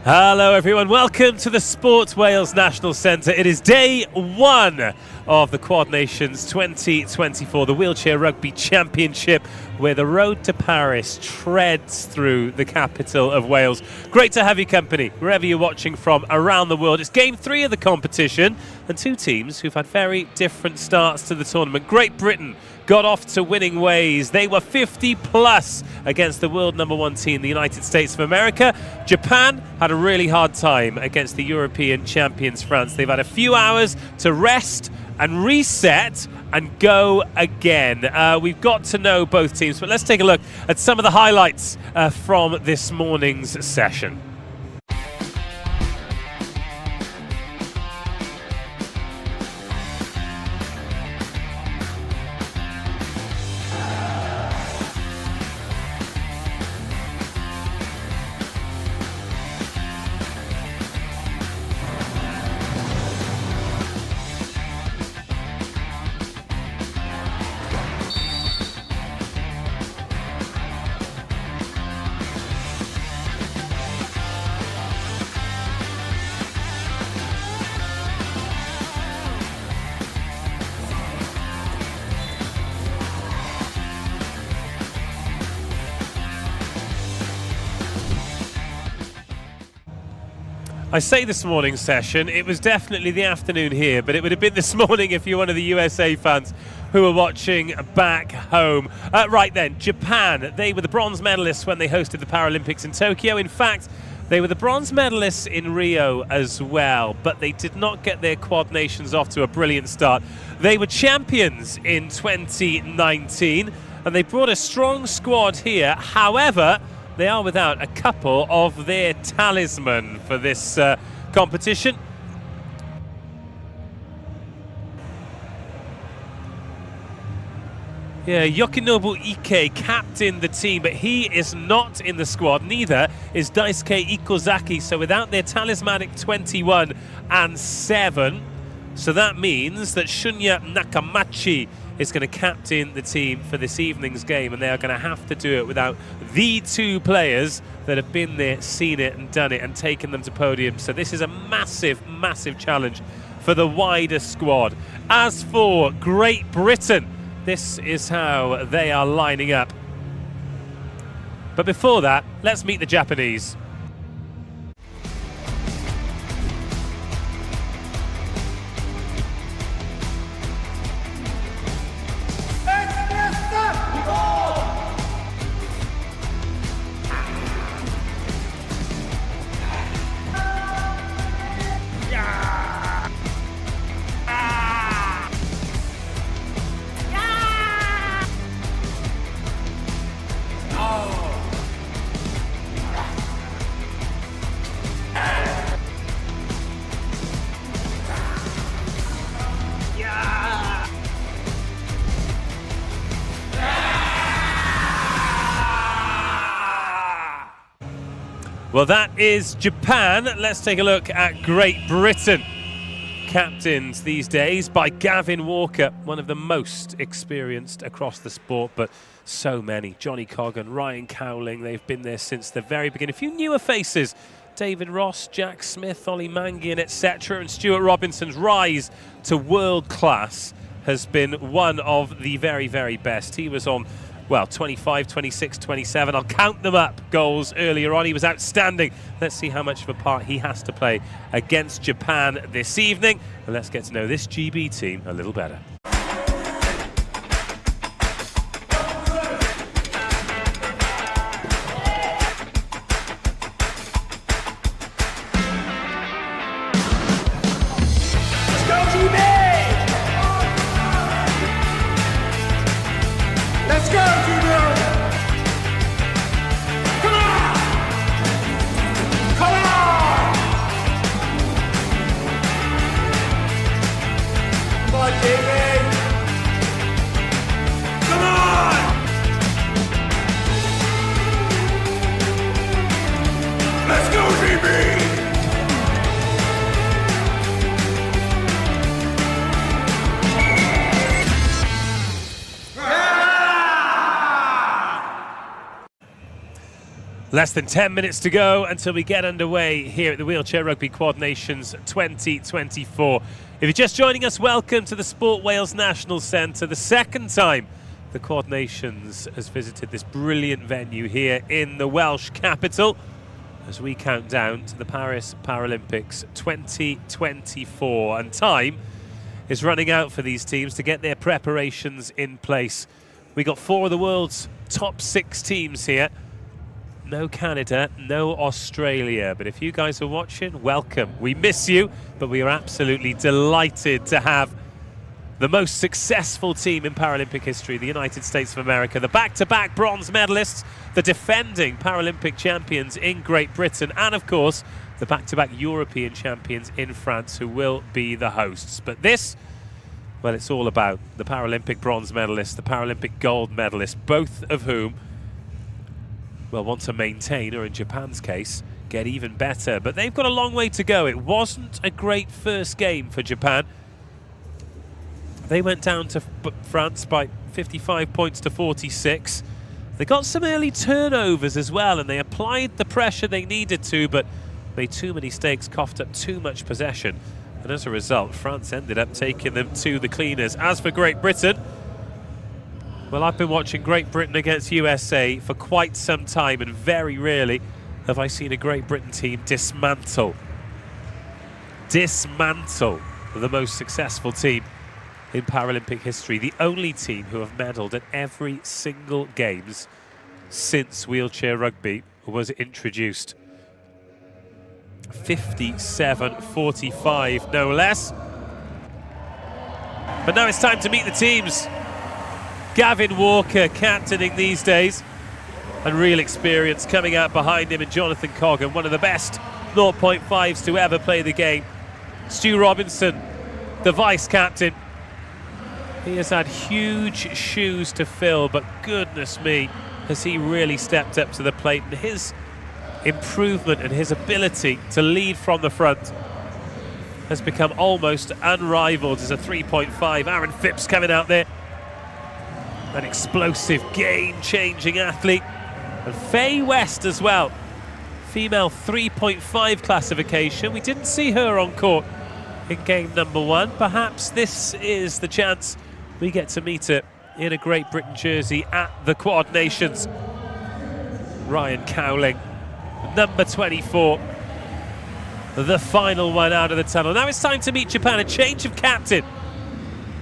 Hello everyone, welcome to the Sport Wales National Centre. It is day one of the Quad Nations 2024, the Wheelchair Rugby Championship, where the road to Paris treads through the capital of Wales. Great to have your company, wherever you're watching from around the world. It's game 3 of the competition, and two teams who've had very different starts to the tournament. Great Britain got off to winning ways. They were 50 plus against the world number 1 team, the United States of America. Japan had a really hard time against the European champions, France. They've had a few hours to rest and reset and go again. We've got to know both teams, but let's take a look at some of the highlights from this morning's session. I say this morning's session, it was definitely the afternoon here, but it would have been this morning if you're one of the USA fans who were watching back home. Right then, Japan, they were the bronze medalists when they hosted the Paralympics in Tokyo. In fact, they were the bronze medalists in Rio as well, but they did not get their Quad Nations off to a brilliant start. They were champions in 2019, and they brought a strong squad here. However, they are without a couple of their talisman for this competition. Yeah, Yokinobu Ike captained the team, but he is not in the squad. Neither is Daisuke Ikozaki. So without their talismanic 21 and 7, so that means that Shunya Nakamachi is going to captain the team for this evening's game, and they are going to have to do it without the two players that have been there, seen it and done it and taken them to podium. So this is a massive, massive challenge for the wider squad. As for Great Britain, this is how they are lining up. But before that, let's meet the Japanese. Well, that is Japan. Let's take a look at Great Britain. Captained these days by Gavin Walker, one of the most experienced across the sport, but so many. Johnny Coggan, Ryan Cowling, they've been there since the very beginning. A few newer faces, David Ross, Jack Smith, Ollie Mangian, etc. And Stuart Robinson's rise to world class has been one of the very, very best. He was on, well, 25, 26, 27. I'll count them up goals earlier on. He was outstanding. Let's see how much of a part he has to play against Japan this evening. And let's get to know this GB team a little better. Let's go, GB! Let's go, GB! Come on! Come on! Come on, GB! Come on! Let's go, GB! Less than 10 minutes to go until we get underway here at the Wheelchair Rugby Quad Nations 2024. If you're just joining us, welcome to the Sport Wales National Centre. The second time the Quad Nations has visited this brilliant venue here in the Welsh capital as we count down to the Paris Paralympics 2024. And time is running out for these teams to get their preparations in place. We got 4 of the world's top 6 teams here. No Canada, no Australia. But if you guys are watching, welcome. We miss you, but we are absolutely delighted to have the most successful team in Paralympic history, the United States of America, the back-to-back bronze medalists, the defending Paralympic champions in Great Britain, and of course, the back-to-back European champions in France, who will be the hosts. But this, well, it's all about the Paralympic bronze medalists, the Paralympic gold medalists, both of whom want to maintain, or in Japan's case, get even better. But they've got a long way to go. It wasn't a great first game for Japan. They went down to France by 55 points to 46. They got some early turnovers as well, and they applied the pressure they needed to, but made too many mistakes, coughed up too much possession. And as a result, France ended up taking them to the cleaners. As for Great Britain, well, I've been watching Great Britain against USA for quite some time, and very rarely have I seen a Great Britain team dismantle the most successful team in Paralympic history. The only team who have medalled at every single Games since wheelchair rugby was introduced. 57-45, no less. But now it's time to meet the teams. Gavin Walker captaining these days, and real experience coming out behind him in Jonathan Coggan, one of the best 0.5s to ever play the game. Stu Robinson, the vice-captain. He has had huge shoes to fill, but goodness me, has he really stepped up to the plate. And his improvement and his ability to lead from the front has become almost unrivaled as a 3.5. Aaron Phipps coming out there, an explosive, game-changing athlete. And Faye West as well, female 3.5 classification. We didn't see her on court in game number 1. Perhaps this is the chance we get to meet her in a Great Britain jersey at the Quad Nations. Ryan Cowling, number 24, the final one out of the tunnel. Now it's time to meet Japan. A change of captain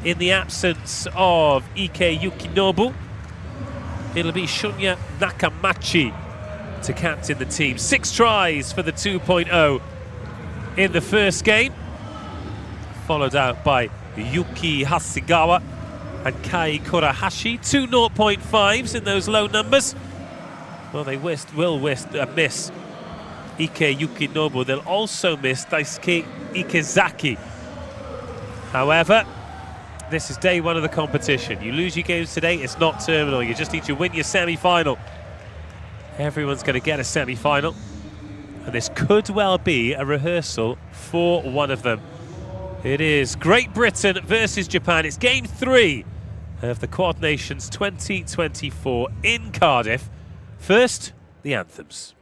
in the absence of Ike Yukinobu. It'll be Shunya Nakamachi to captain the team. 6 tries for the 2.0 in the first game, followed out by Yuki Hasegawa and Kai Kurahashi. 2 0.5s in those low numbers. Well, they miss Ike Yukinobu. They'll also miss Daisuke Ikezaki. However, this is day 1 of the competition. You lose your games today, it's not terminal. You just need to win your semi-final. Everyone's going to get a semi-final, and this could well be a rehearsal for one of them. It is Great Britain versus Japan. It's game 3 of the Quad Nations 2024 in Cardiff. First, the anthems.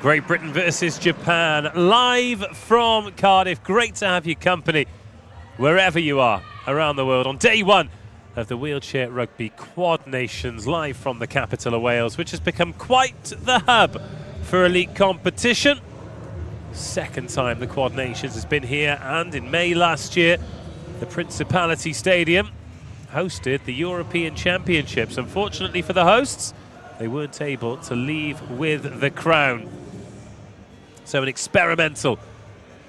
Great Britain versus Japan, live from Cardiff. Great to have your company wherever you are around the world on day one of the Wheelchair Rugby Quad Nations, live from the capital of Wales, which has become quite the hub for elite competition. Second time the Quad Nations has been here, and in May last year, the Principality Stadium hosted the European Championships. Unfortunately for the hosts, they weren't able to leave with the crown. So an experimental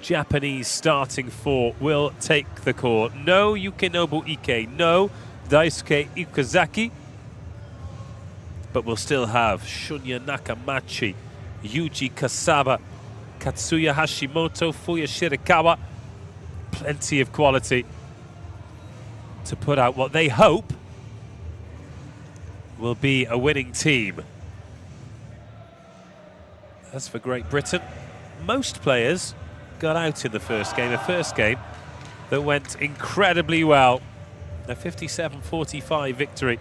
Japanese starting four will take the court. No Yukinobu Ike, no Daisuke Ikazaki, but we'll still have Shunya Nakamachi, Yuji Kasaba, Katsuya Hashimoto, Fuya Shirakawa. Plenty of quality to put out what they hope will be a winning team. As for Great Britain, most players got out in the first game, a first game that went incredibly well. A 57-45 victory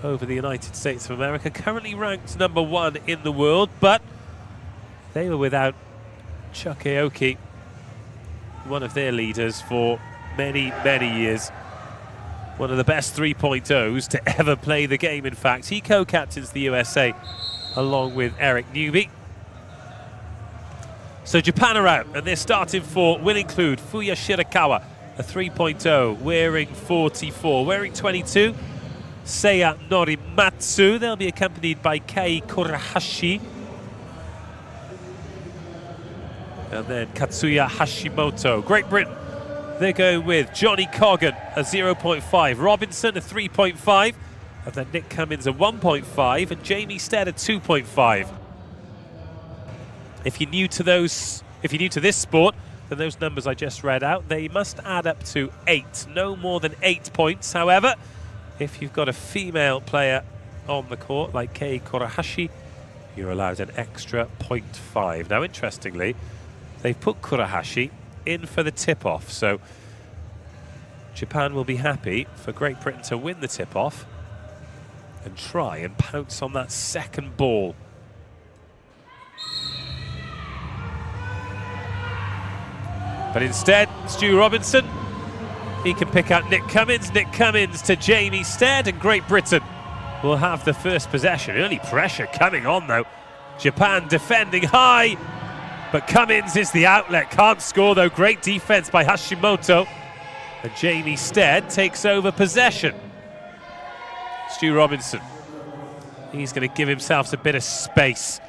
over the United States of America, currently ranked #1 in the world, but they were without Chuck Aoki, one of their leaders for many, many years. One of the best 3.0s to ever play the game, in fact. He co-captains the USA along with Eric Newby. So Japan are out, and their starting four will include Fuya Shirakawa, a 3.0, wearing 44. Wearing 22, Seiya Norimatsu. They'll be accompanied by Kei Kurahashi. And then Katsuya Hashimoto. Great Britain, they're going with Johnny Coggan, a 0.5, Robinson, a 3.5, and then Nick Cummins, a 1.5, and Jamie Stead, a 2.5. If you're new to this sport, then those numbers I just read out, they must add up to 8, no more than 8 points. However, if you've got a female player on the court, like Kei Kurahashi, you're allowed an extra 0.5. Now, interestingly, they've put Kurahashi in for the tip-off, so Japan will be happy for Great Britain to win the tip-off and try and pounce on that second ball. But instead, Stu Robinson, he can pick out Nick Cummins. Nick Cummins to Jamie Stead, and Great Britain will have the first possession. Early pressure coming on, though. Japan defending high, but Cummins is the outlet. Can't score, though. Great defense by Hashimoto. And Jamie Stead takes over possession. Stu Robinson, he's going to give himself a bit of space.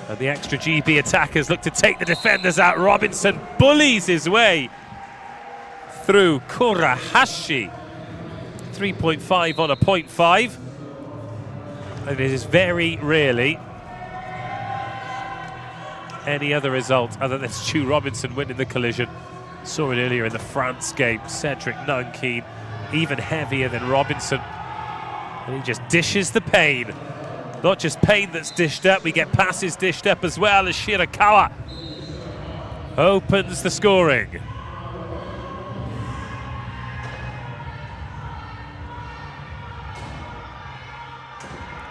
And the extra GB attackers look to take the defenders out. Robinson bullies his way through Kurahashi. 3.5 on a 0.5. And it is very rarely any other result other than Stu Robinson winning the collision. Saw it earlier in the France game. Cedric Nankeen, even heavier than Robinson. And he just dishes the pain. Not just pain that's dished up, we get passes dished up as well, as Shirakawa opens the scoring.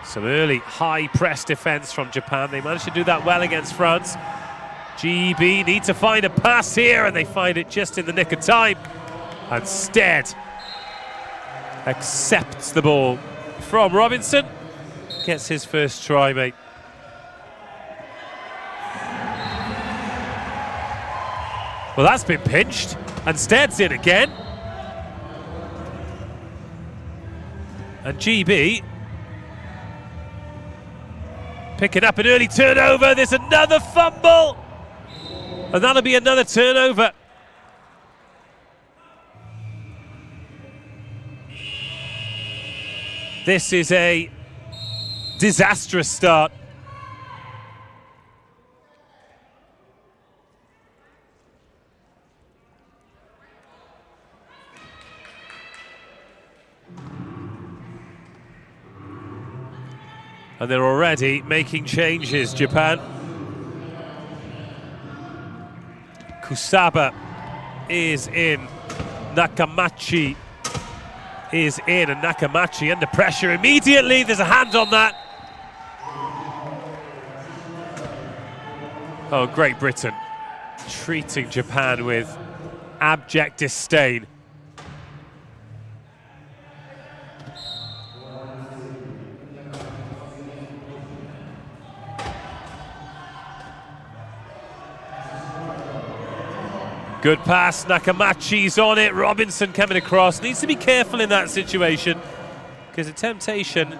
Some early high press defense from Japan. They managed to do that well against France. GB need to find a pass here, and they find it just in the nick of time. And Stead accepts the ball from Robinson. Gets his first try, mate. Well, that's been pinched, and Stead's in again. And GB picking up an early turnover. There's another fumble, and that'll be another turnover. This is a disastrous start. And they're already making changes, Japan. Kusaba is in. Nakamachi is in, and Nakamachi under pressure immediately. There's a hand on that. Oh, Great Britain treating Japan with abject disdain. Good pass, Nakamachi's on it, Robinson coming across. Needs to be careful in that situation because the temptation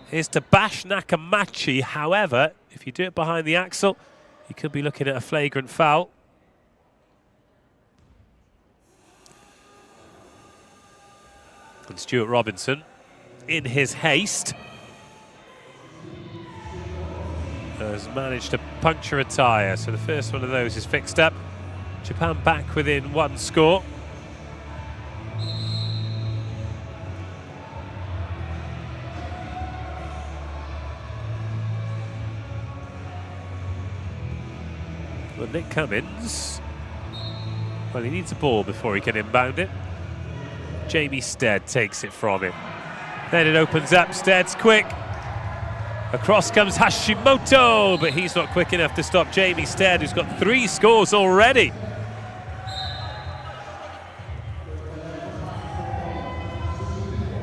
is to bash Nakamachi. However, if you do it behind the axle, you could be looking at a flagrant foul. And Stuart Robinson, in his haste, has managed to puncture a tyre. So the first one of those is fixed up. Japan back within one score. Well, Nick Cummins, well, he needs a ball before he can inbound it. Jamie Stead takes it from him. Then it opens up, Stead's quick. Across comes Hashimoto, but he's not quick enough to stop Jamie Stead, who's got 3 scores already.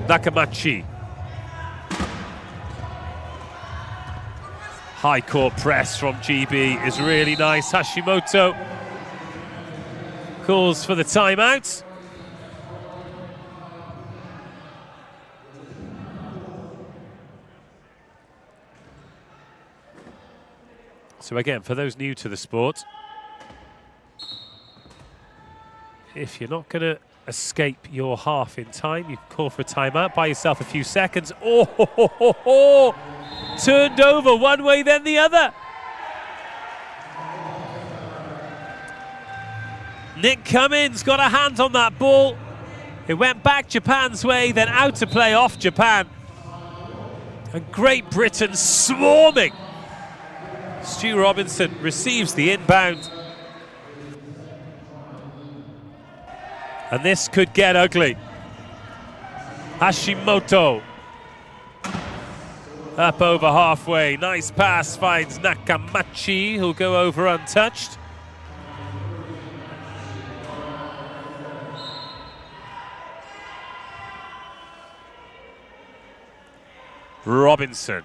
Nakamachi. High court press from GB is really nice. Hashimoto calls for the timeout. So again, for those new to the sport, if you're not going to escape your half in time, you can call for a timeout, buy yourself a few seconds. Oh, turned over one way then the other. Nick Cummins got a hand on that ball. It went back Japan's way, then out to play off Japan. And Great Britain swarming. Stu Robinson receives the inbound. And this could get ugly. Hashimoto. Up over halfway. Nice pass finds Nakamachi, who'll go over untouched. Robinson.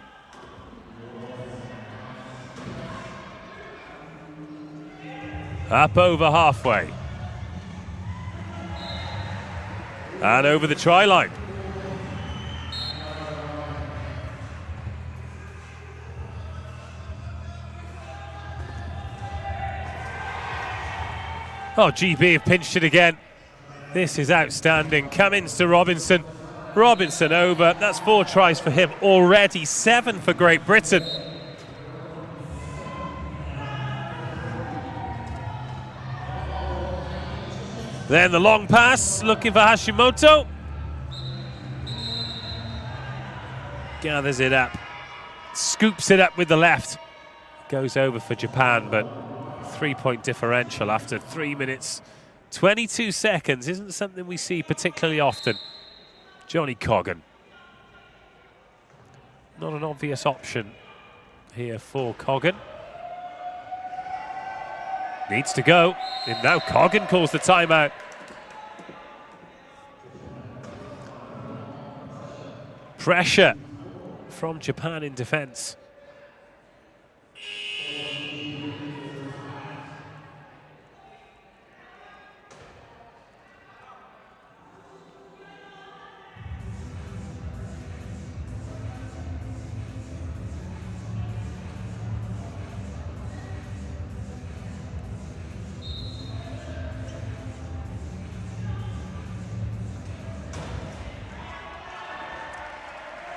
Up over halfway. And over the try line. Oh, GB have pinched it again. This is outstanding. Cummins to Robinson. Robinson over. That's 4 tries for him already. 7 for Great Britain. Then the long pass, looking for Hashimoto. Gathers it up. Scoops it up with the left. Goes over for Japan, but 3-point differential after 3 minutes, 22 seconds isn't something we see particularly often. Johnny Coggan. Not an obvious option here for Coggan. Needs to go. And now Coggan calls the timeout. Pressure from Japan in defence.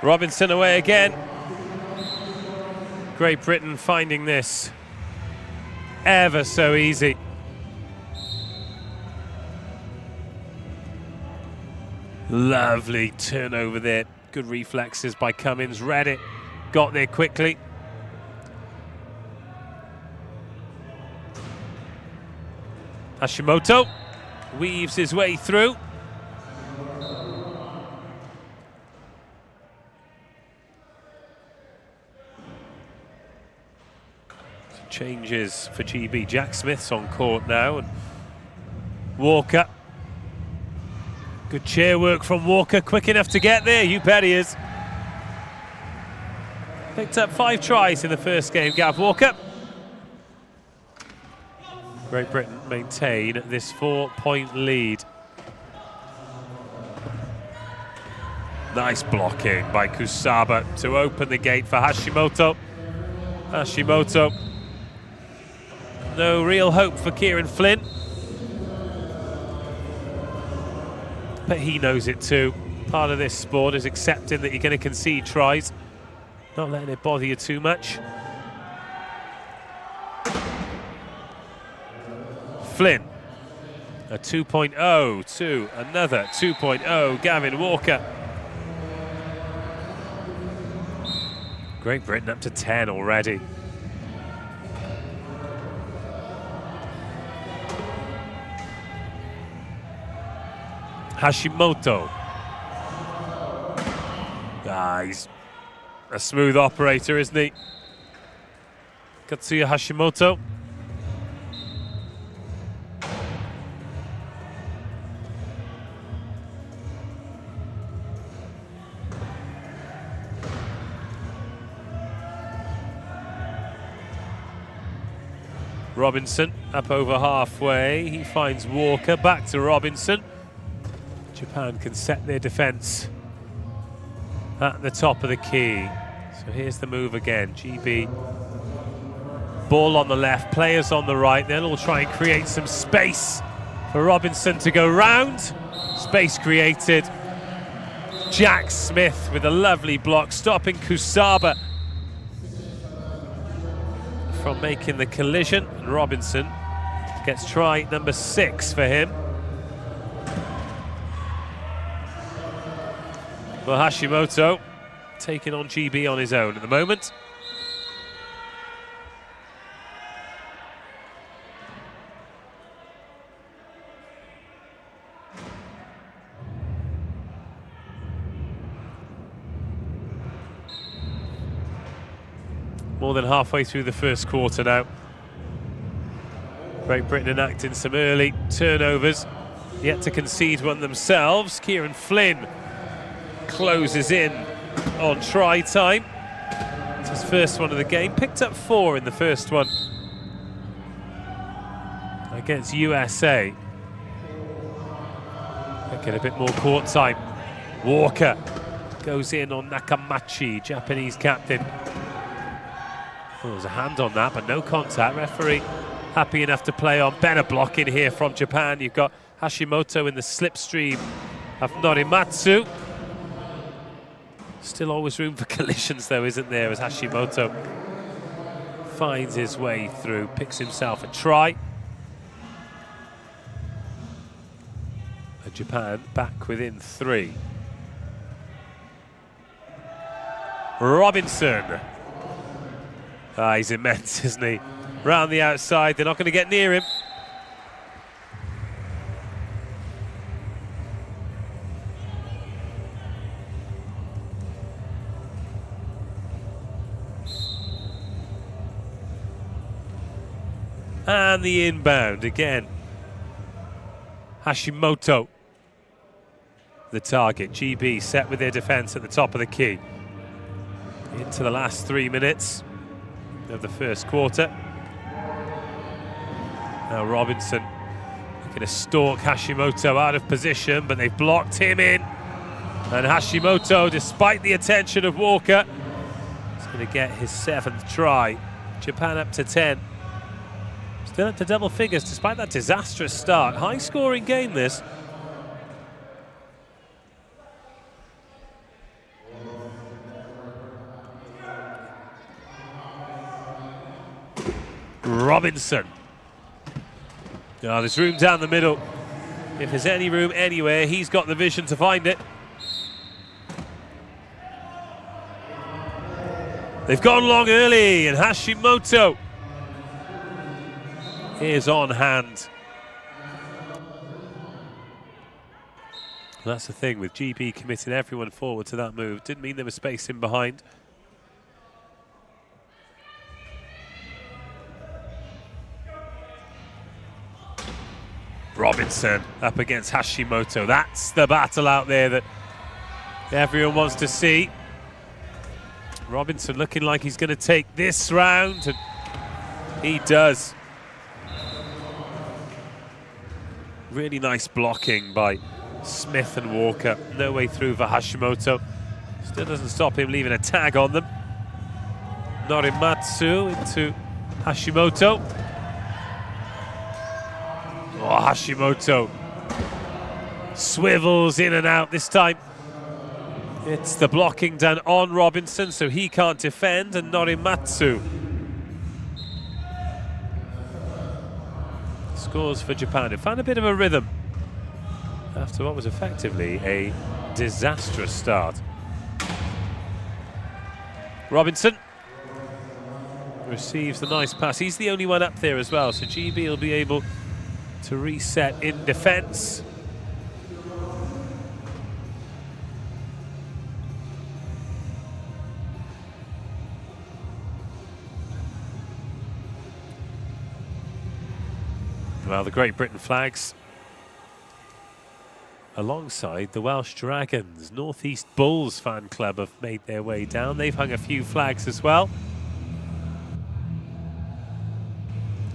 Robinson away again. Great Britain finding this ever so easy. Lovely turnover there. Good reflexes by Cummins. Read it, got there quickly. Hashimoto weaves his way through. Changes for GB. Jack Smith's on court now, and Walker. Good chair work from Walker, quick enough to get there. You bet he is. Picked up 5 tries in the first game, Gav Walker. Great Britain maintain this 4-point lead. Nice blocking by Kusaba to open the gate for Hashimoto. Hashimoto. No real hope for Kieran Flynn. But he knows it too. Part of this sport is accepting that you're going to concede tries, not letting it bother you too much. Flynn, a 2.0 to another 2.0, Gavin Walker. Great Britain up to 10 already. Hashimoto. He's a smooth operator, isn't he? Katsuya Hashimoto. Robinson up over halfway. He finds Walker, back to Robinson. Japan can set their defence at the top of the key. So here's the move again. GB, ball on the left, players on the right. They'll all try and create some space for Robinson to go round. Space created. Jack Smith with a lovely block, stopping Kusaba from making the collision. And Robinson gets try number 6 for him. Well, Hashimoto taking on GB on his own at the moment. More than halfway through the first quarter now. Great Britain enacting some early turnovers, yet to concede one themselves. Kieran Flynn closes in on try time. It's his first one of the game. Picked up 4 in the first one against USA. Get a bit more court time. Walker goes in on Nakamachi, Japanese captain. Well, there's a hand on that, but no contact. Referee happy enough to play on. Better blocking here from Japan. You've got Hashimoto in the slipstream of Norimatsu. Still always room for collisions though, isn't there, as Hashimoto finds his way through, picks himself a try. And Japan back within 3. Robinson. He's immense, isn't he? Round the outside, they're not going to get near him. And the inbound again. Hashimoto, the target. GB set with their defence at the top of the key. Into the last 3 minutes of the first quarter. Now Robinson looking to stalk Hashimoto out of position, but they've blocked him in. And Hashimoto, despite the attention of Walker, is going to get his 7th try. Japan up to 10. Still up to double figures despite that disastrous start. High scoring game this. Robinson. Oh, there's room down the middle. If there's any room anywhere, he's got the vision to find it. They've gone long early, and Hashimoto is on hand. That's the thing with GB committing everyone forward to that move. Didn't mean there was space in behind. Robinson up against Hashimoto. That's the battle out there that everyone wants to see. Robinson looking like he's going to take this round, and he does. Really nice blocking by Smith and Walker. No way through for Hashimoto. Still doesn't stop him leaving a tag on them. Norimatsu into Hashimoto. Oh, Hashimoto swivels in and out this time. It's the blocking done on Robinson, so he can't defend, and Norimatsu scores for Japan. It found a bit of a rhythm after what was effectively a disastrous start. Robinson receives the nice pass. He's the only one up there as well, so GB will be able to reset in defence. Well, the Great Britain flags alongside the Welsh Dragons. North East Bulls fan club have made their way down. They've hung a few flags as well.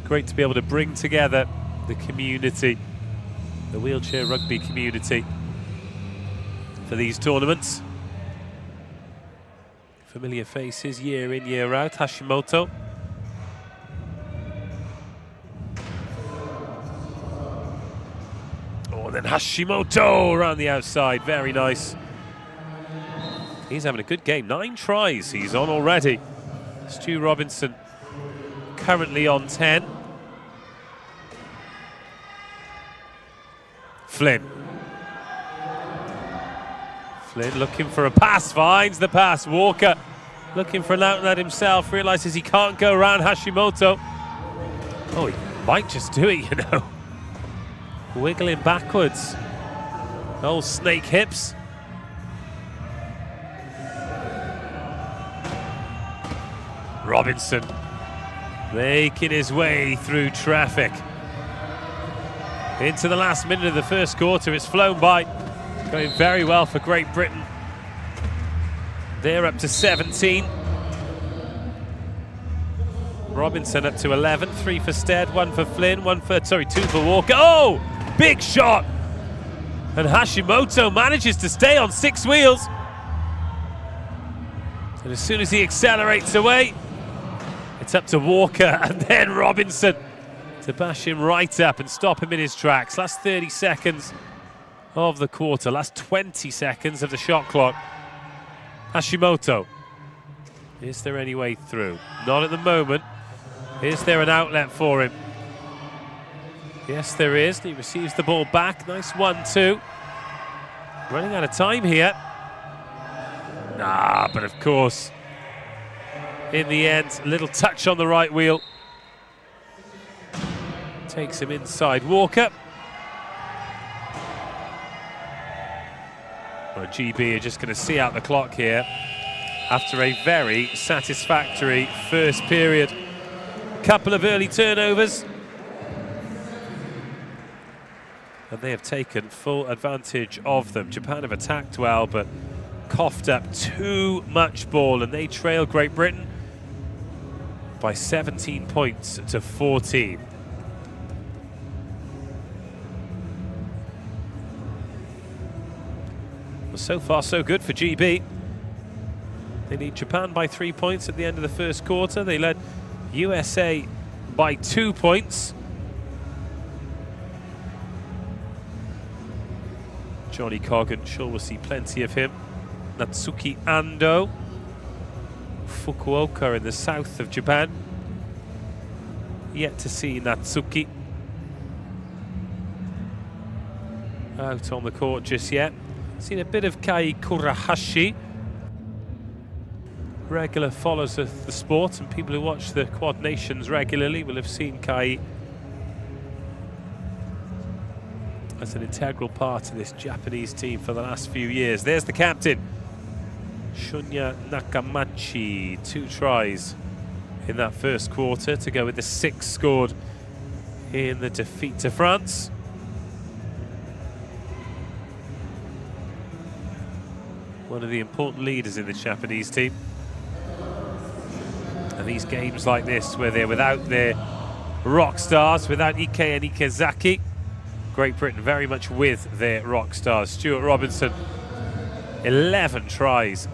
Great to be able to bring together the community, the wheelchair rugby community, for these tournaments. Familiar faces year in, year out. Hashimoto. Oh, then Hashimoto around the outside. Very nice. He's having a good game. 9 tries he's on already. Stu Robinson currently on 10. Flynn looking for a pass, finds the pass. Walker looking for an outlet himself, realises he can't go around Hashimoto. Oh, he might just do it, you know. Wiggling backwards. Old snake hips. Robinson making his way through traffic. Into the last minute of the first quarter, it's flown by. Going very well for Great Britain. They're up to 17. Robinson up to 11. 3 for Stead, 1 for Flynn, 2 for Walker. Oh! Big shot! And Hashimoto manages to stay on 6 wheels. And as soon as he accelerates away, it's up to Walker and then Robinson to bash him right up and stop him in his tracks. Last 30 seconds of the quarter, last 20 seconds of the shot clock. Hashimoto. Is there any way through? Not at the moment. Is there an outlet for him? Yes, there is. He receives the ball back. Nice 1-2. Running out of time here. But of course, in the end, a little touch on the right wheel. Takes him inside. Walker. Well, GB are just going to see out the clock here after a very satisfactory first period. Couple of early turnovers. And they have taken full advantage of them. Japan have attacked well, but coughed up too much ball, and they trail Great Britain by 17 points to 14. Well, so far so good for GB. They lead Japan by 3 points at the end of the first quarter. They led USA by 2 points. Johnny Coggan, sure we'll see plenty of him. Natsuki Ando, Fukuoka in the south of Japan. Yet to see Natsuki out on the court just yet. Seen a bit of Kai Kurahashi. Regular followers of the sport and people who watch the Quad Nations regularly will have seen Kai as an integral part of this Japanese team for the last few years. There's the captain, Shunya Nakamachi. 2 tries in that first quarter to go with the 6 scored in the defeat to France. one of the important leaders in the Japanese team. And these games like this, where they're without their rock stars, without Ike and Ikezaki, Great Britain very much with their rock stars. Stuart Robinson, 11 tries.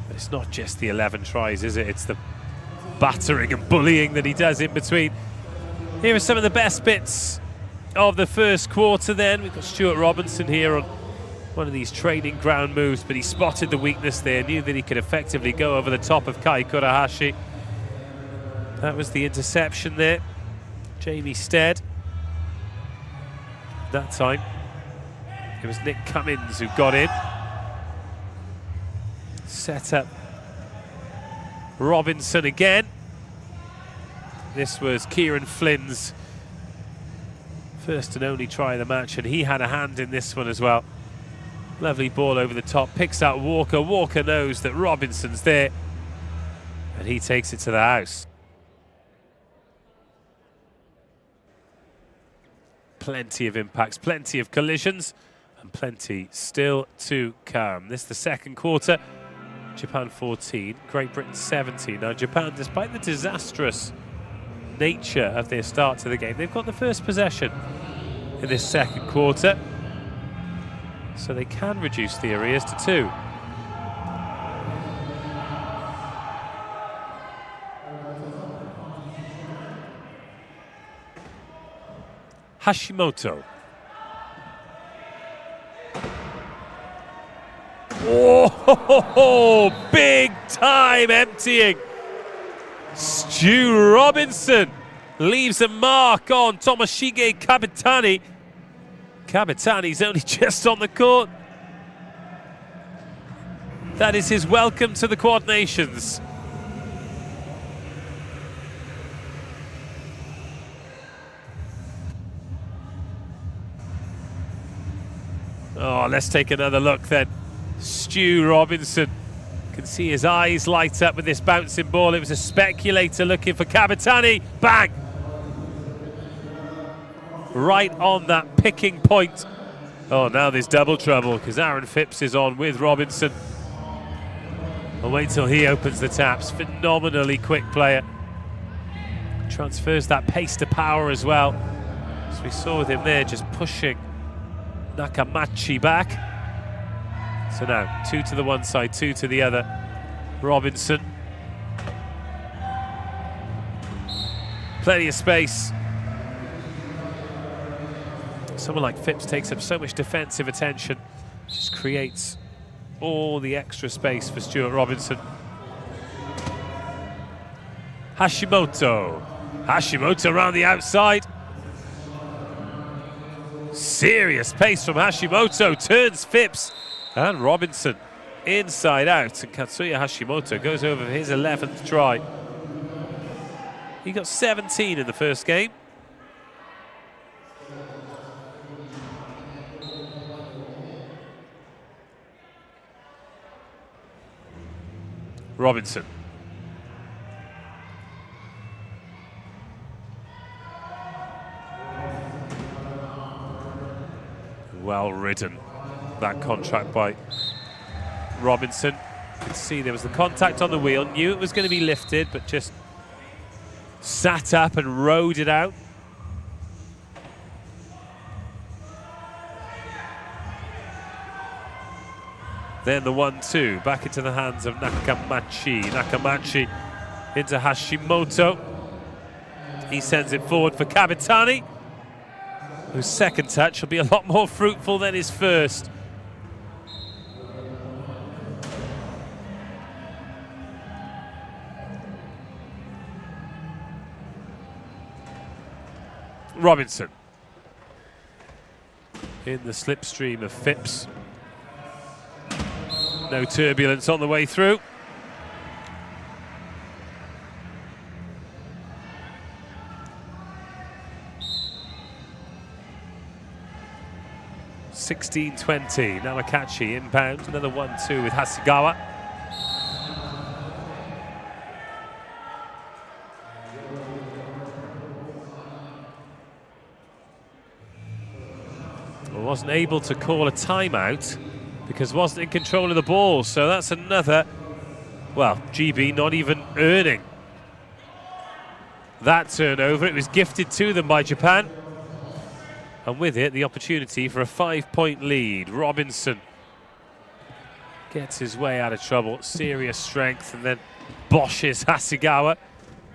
But it's not just the 11 tries, is it? It's the battering and bullying that he does in between. Here are some of the best bits of the first quarter then. We've got Stuart Robinson here on one of these training ground moves, but he spotted the weakness there, knew that he could effectively go over the top of Kai Kurahashi. That was the interception there. Jamie Stead. That time, it was Nick Cummins who got in. Set up Robinson again. This was Kieran Flynn's first and only try of the match, and he had a hand in this one as well. Lovely ball over the top, picks out Walker. Walker knows that Robinson's there, and he takes it to the house. Plenty of impacts, plenty of collisions, and plenty still to come. This is the second quarter. Japan 14, Great Britain 17. Now Japan, despite the disastrous nature of their start to the game, they've got the first possession in this second quarter, so they can reduce the arrears to 2. Hashimoto. Oh, big time emptying. Stu Robinson leaves a mark on Tomoshige Kabitani. Kabitani's only just on the court. That is his welcome to the Quad Nations. Oh, let's take another look then. Stu Robinson. Can see his eyes light up with this bouncing ball. It was a speculator looking for Kabitani. Bang! Right on that picking point. Oh, now there's double trouble because Aaron Phipps is on with Robinson. I'll wait till he opens the taps. Phenomenally quick player. Transfers that pace to power as well. As we saw with him there, just pushing Nakamachi back. So now 2 to the one side, 2 to the other. Robinson. Plenty of space. Someone like Phipps takes up so much defensive attention, just creates all the extra space for Stuart Robinson. Hashimoto. Hashimoto around the outside. Serious pace from Hashimoto, turns Phipps and Robinson inside out, and Katsuya Hashimoto goes over for his 11th try. He got 17 in the first game. Robinson. Well ridden, that contract by Robinson. You can see there was the contact on the wheel, knew it was going to be lifted, but just sat up and rode it out. Then the 1-2, back into the hands of Nakamachi. Nakamachi into Hashimoto. He sends it forward for Kabitani, whose second touch will be a lot more fruitful than his first. Robinson. In the slipstream of Phipps. No turbulence on the way through. (16-20). Namakachi inbound. Another 1-2 with Hasegawa. Well, wasn't able to call a timeout because wasn't in control of the ball. So that's another, well, GB not even earning that turnover. It was gifted to them by Japan. And with it, the opportunity for a 5-point lead. Robinson gets his way out of trouble. Serious strength, and then boshes Hasegawa.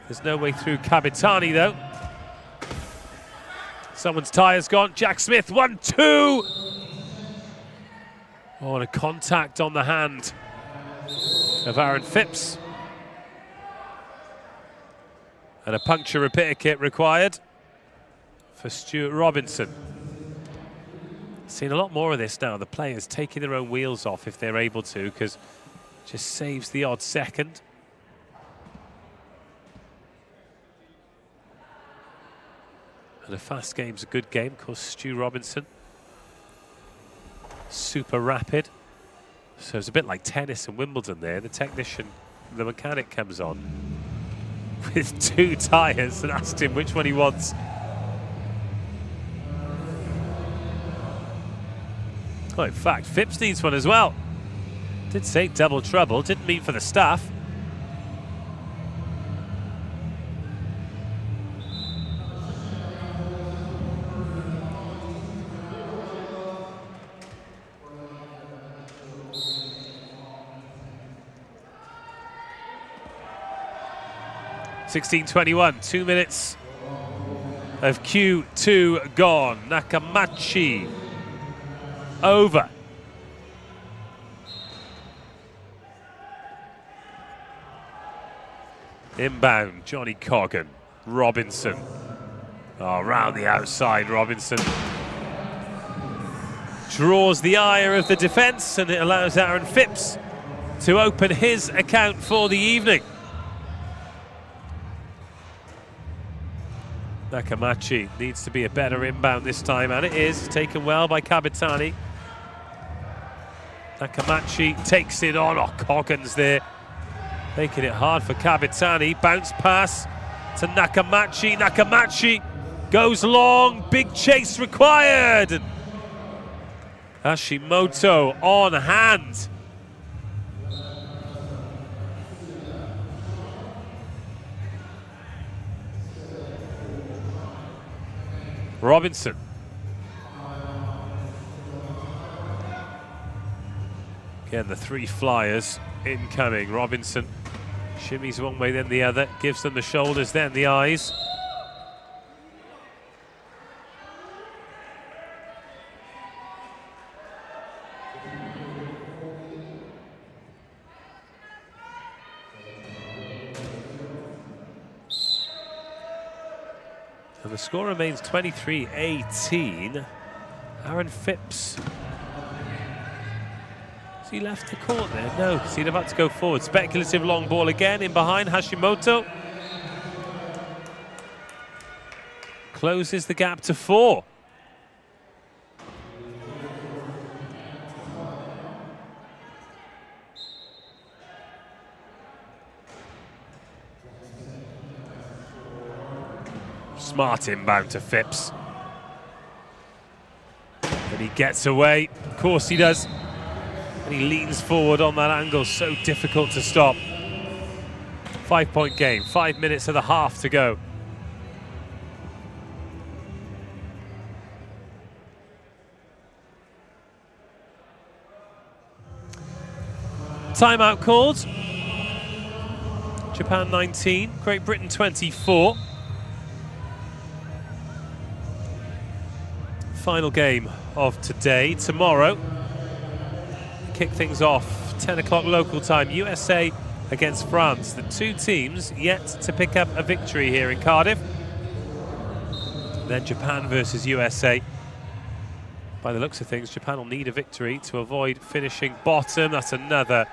There's no way through Kabitani, though. Someone's tyre's gone. Jack Smith, 1-2. Oh, and a contact on the hand of Aaron Phipps. And a puncture repair kit required for Stuart Robinson. Seen a lot more of this now. The players taking their own wheels off if they're able to, because it just saves the odd second. And a fast game's a good game. Of course, Stu Robinson, super rapid. So it's a bit like tennis and Wimbledon there. The technician, the mechanic comes on with 2 tyres and asked him which one he wants. Oh, in fact, Phipps needs one as well. Did say double trouble, didn't mean for the staff. (16:21), 2 minutes of Q2 gone. Nakamachi over. Inbound, Johnny Coggan. Robinson. Oh, round the outside, Robinson. Draws the ire of the defence, and it allows Aaron Phipps to open his account for the evening. Nakamachi needs to be a better inbound this time, and it is. Taken well by Kabitani. Nakamachi takes it on. Oh, Coggins there, making it hard for Kabitani. Bounce pass to Nakamachi. Nakamachi goes long. Big chase required. And Hashimoto on hand. Robinson. Again, the 3 flyers incoming. Robinson shimmies one way, then the other. Gives them the shoulders, then the eyes. And the score remains 23-18. Aaron Phipps. Has he left the court there? No, because he's about to go forward. Speculative long ball again in behind. Hashimoto closes the gap to 4. Smart inbound to Phipps. And he gets away. Of course he does. And he leans forward on that angle. So difficult to stop. 5-point game. 5 minutes of the half to go. Timeout called. Japan 19, Great Britain 24. Final game of today. Tomorrow, kick things off, 10 o'clock local time, USA against France. The 2 teams yet to pick up a victory here in Cardiff. Then Japan versus USA. By the looks of things, Japan will need a victory to avoid finishing bottom. That's another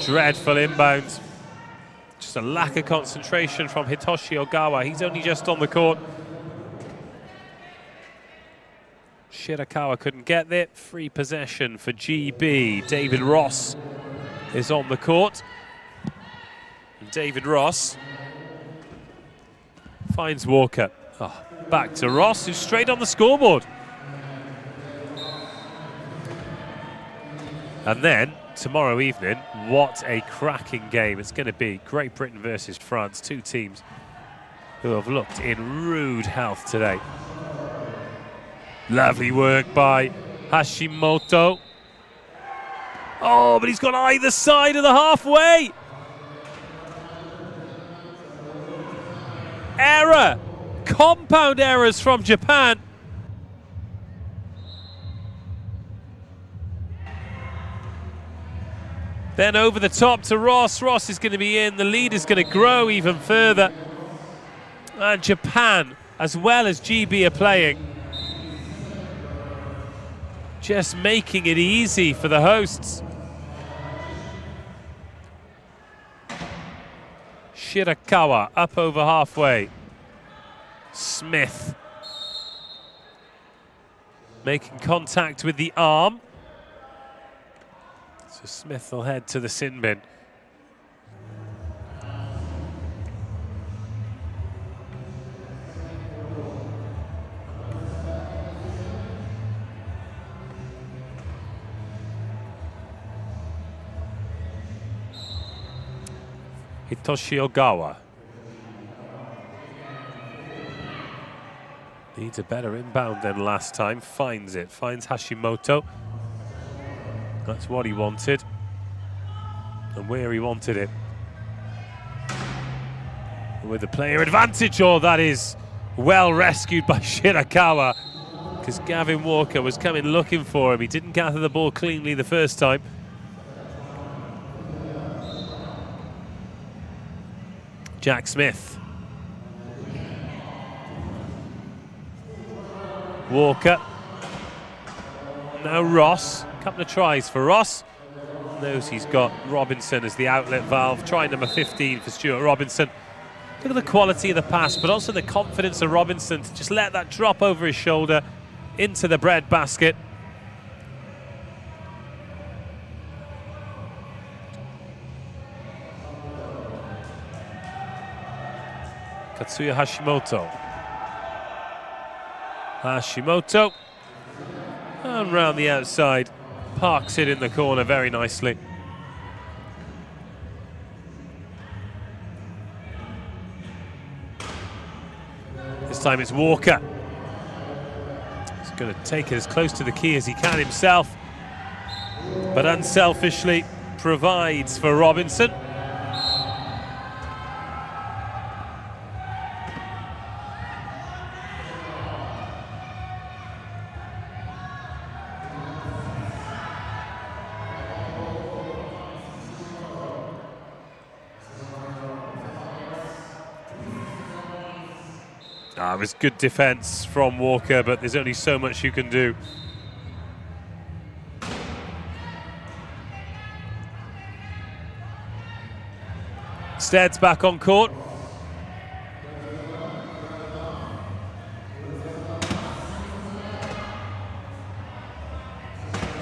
dreadful inbound. Just a lack of concentration from Hitoshi Ogawa. He's only just on the court. Shirakawa couldn't get there. Free possession for GB. David Ross is on the court. And David Ross finds Walker. Oh, back to Ross, who's straight on the scoreboard. And then, tomorrow evening, what a cracking game it's going to be. Great Britain versus France, two teams who have looked in rude health today. Lovely work by Hashimoto. Oh, but he's got either side of the halfway. Error. Compound errors from Japan. Then over the top to Ross. Ross is going to be in. The lead is going to grow even further. And Japan, as well as GB, are playing. Just making it easy for the hosts. Shirakawa up over halfway. Smith making contact with the arm. So Smith will head to the sin bin. Hitoshi Ogawa needs a better inbound than last time. Finds it, finds Hashimoto. That's what he wanted and where he wanted it. With the player advantage, oh, that is well rescued by Shirakawa, because Gavin Walker was coming looking for him. He didn't gather the ball cleanly the first time. Jack Smith. Walker. Now Ross. A couple of tries for Ross. Knows he's got Robinson as the outlet valve. Try number 15 for Stuart Robinson. Look at the quality of the pass, but also the confidence of Robinson to just let that drop over his shoulder into the bread basket. Katsuya Hashimoto. Hashimoto. And round the outside. Parks it in the corner very nicely. This time it's Walker. He's going to take it as close to the key as he can himself, but unselfishly provides for Robinson. It was good defence from Walker, but there's only so much you can do. Stead's back on court.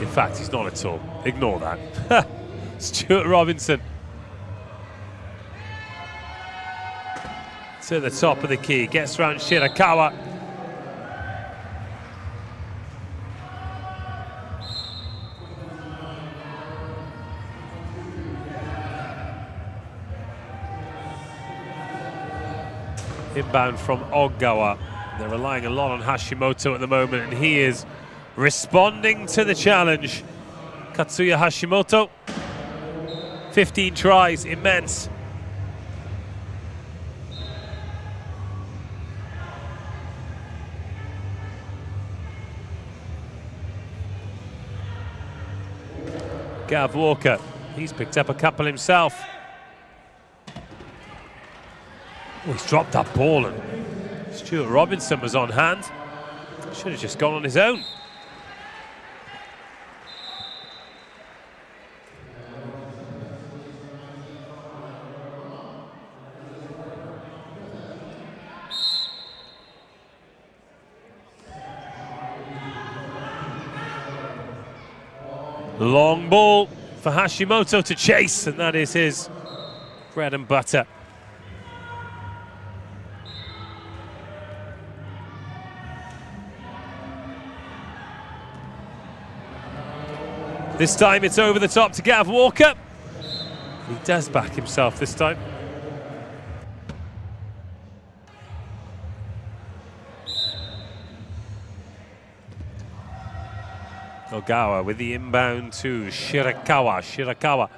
In fact, he's not at all. Ignore that. Stuart Robinson. To the top of the key, gets round Shirakawa. Inbound from Ogawa. They're relying a lot on Hashimoto at the moment, and he is responding to the challenge. Katsuya Hashimoto, 15 tries, immense. Gav Walker, he's picked up a couple himself. Oh, he's dropped that ball, and Stuart Robinson was on hand. Should have just gone on his own. Long ball for Hashimoto to chase, and that is his bread and butter. This time it's over the top to Gav Walker. He does back himself this time. Ogawa with the inbound to Shirakawa.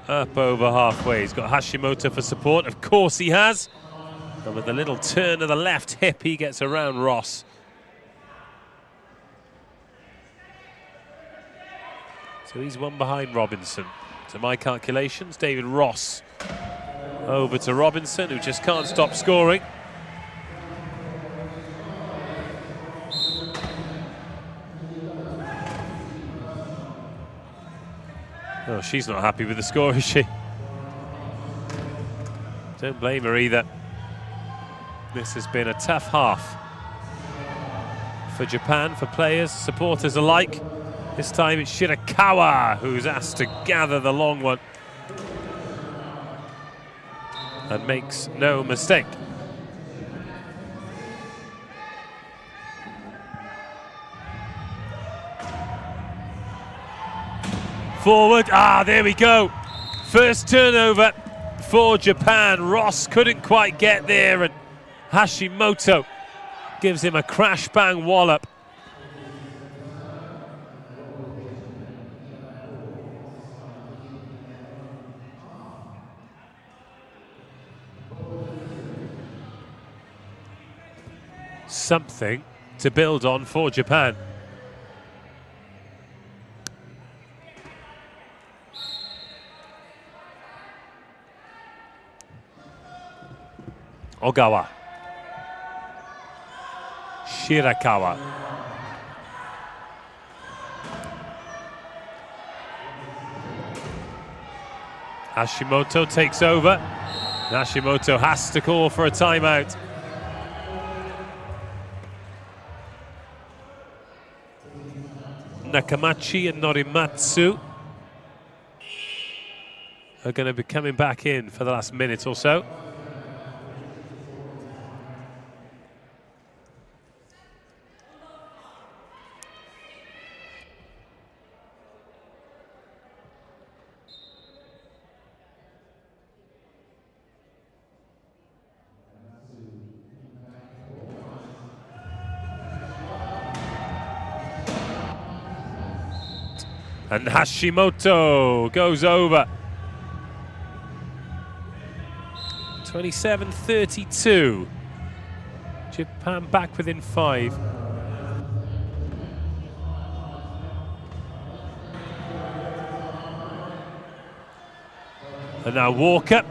Up over halfway. He's got Hashimoto for support. Of course he has. And with the little turn of the left hip, he gets around Ross. So he's one behind Robinson. To my calculations, David Ross over to Robinson, who just can't stop scoring. Oh, she's not happy with the score, is she? Don't blame her either. This has been a tough half for Japan, for players, supporters alike. This time it's Shirakawa who's asked to gather the long one. And makes no mistake. Forward, there we go. First turnover for Japan. Ross couldn't quite get there, and Hashimoto gives him a crash bang wallop. Something to build on for Japan. Ogawa. Shirakawa. Hashimoto takes over. Hashimoto has to call for a timeout. Nakamachi and Norimatsu are going to be coming back in for the last minute or so. And Hashimoto goes over. 27-32. Japan back within 5. And now Walker,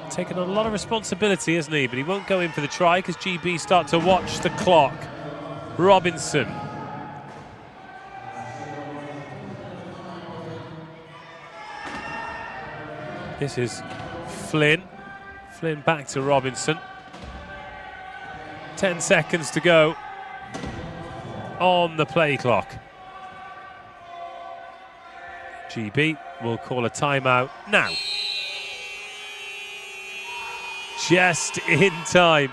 taking on a lot of responsibility, isn't he? But he won't go in for the try because GB start to watch the clock. Robinson. This is Flynn. Flynn back to Robinson. 10 seconds to go on the play clock. GB will call a timeout now. Just in time.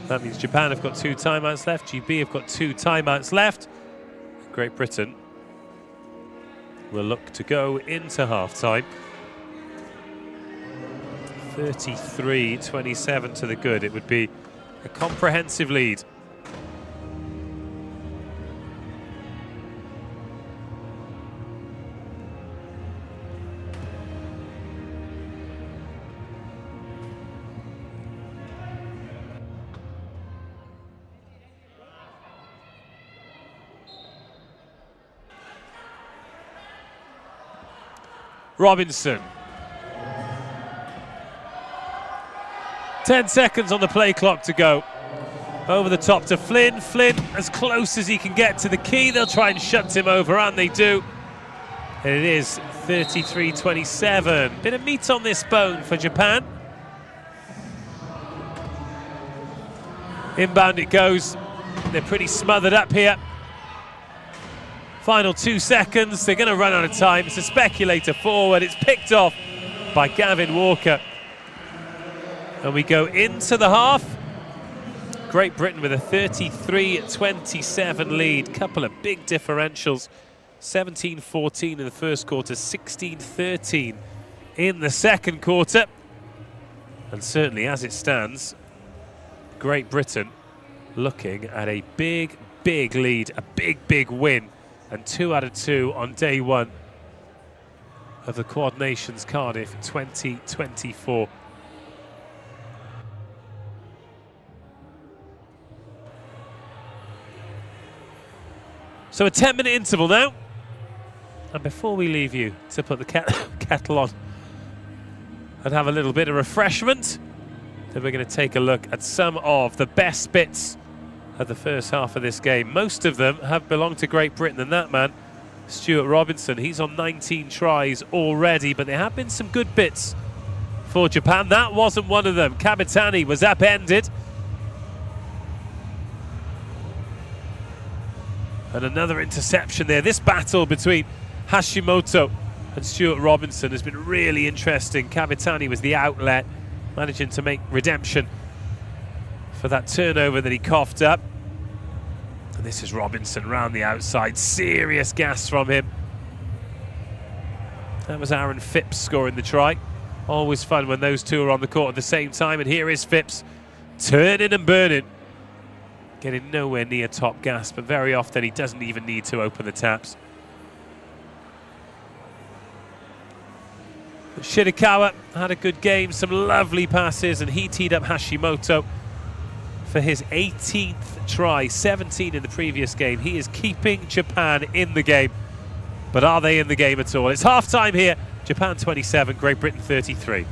That means Japan have got 2 timeouts left. GB have got 2 timeouts left. Great Britain will look to go into half-time. 33-27 to the good. It would be a comprehensive lead. Robinson. 10 seconds on the play clock to go. Over the top to Flynn. Flynn as close as he can get to the key. They'll try and shut him over, and they do. And it is 33-27. Bit of meat on this bone for Japan. Inbound it goes. They're pretty smothered up here. Final 2 seconds, they're going to run out of time. It's a speculator forward. It's picked off by Gavin Walker. And we go into the half Great Britain with a 33-27 lead. Couple of big differentials. 17-14 in the first quarter, 16-13 in the second quarter. And certainly as it stands, Great Britain looking at a big lead, a big win, and 2 out of 2 on day one of the Quad Nations Cardiff 2024. So a 10-minute interval now. And before we leave you to put the kettle on and have a little bit of refreshment, then we're going to take a look at some of the best bits of the first half of this game. Most of them have belonged to Great Britain, and that man, Stuart Robinson, he's on 19 tries already, but there have been some good bits for Japan. That wasn't one of them. Kamitani was upended. And another interception there. This battle between Hashimoto and Stuart Robinson has been really interesting. Kamitani was the outlet, managing to make redemption for that turnover that he coughed up. And this is Robinson round the outside. Serious gas from him. That was Aaron Phipps scoring the try. Always fun when those two are on the court at the same time. And here is Phipps turning and burning. Getting nowhere near top gas, but very often he doesn't even need to open the taps. But Shirakawa had a good game, some lovely passes, and he teed up Hashimoto for his 18th try, 17 in the previous game. He is keeping Japan in the game, but are they in the game at all? It's half-time here, Japan 27, Great Britain 33.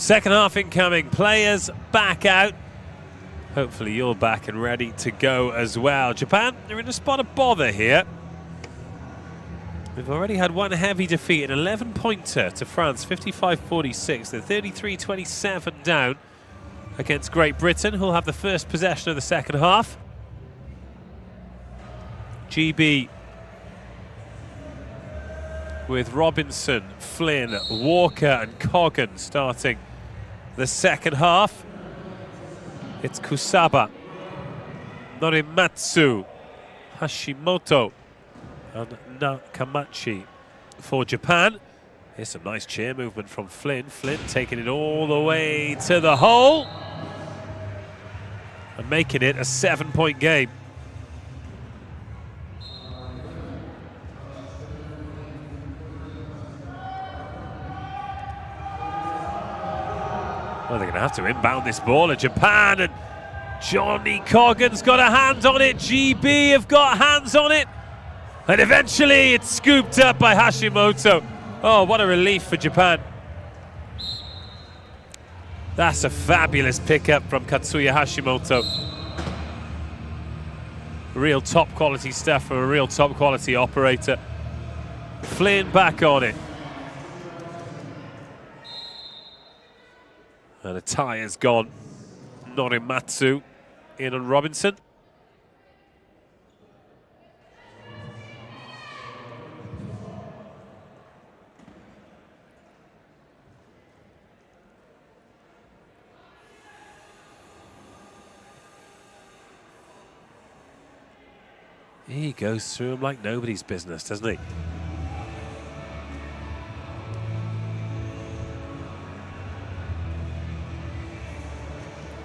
Second half incoming, players back out. Hopefully you're back and ready to go as well. Japan, they're in a spot of bother here. We've already had one heavy defeat, an 11-pointer to France, 55-46. They're 33-27 down against Great Britain, who'll have the first possession of the second half. GB with Robinson, Flynn, Walker and Coggan starting the second half. It's Kusaba, Norimatsu, Hashimoto and Nakamachi for Japan. Here's some nice chair movement from Flynn. Flynn taking it all the way to the hole and making it a 7-point game. Well, they're going to have to inbound this ball at Japan, and Johnny Coggan's got a hand on it. GB have got hands on it. And eventually it's scooped up by Hashimoto. Oh, what a relief for Japan. That's a fabulous pickup from Katsuya Hashimoto. Real top quality stuff from a real top quality operator. Flynn back on it. And a tie has gone. Norimatsu in on Robinson. He goes through him like nobody's business, doesn't he?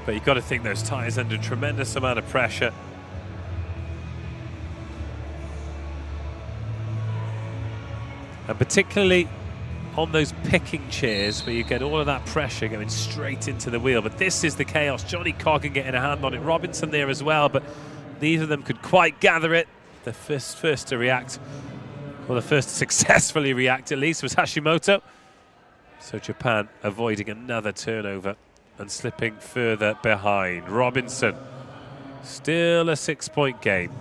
But you've got to think those ties under a tremendous amount of pressure. And particularly on those picking chairs where you get all of that pressure going straight into the wheel. But this is the chaos. Johnny Coggan getting a hand on it. Robinson there as well, but neither of them could quite gather it. The first to react, well, the first to successfully react at least, was Hashimoto. So Japan avoiding another turnover and slipping further behind. Robinson, still a 6-point game.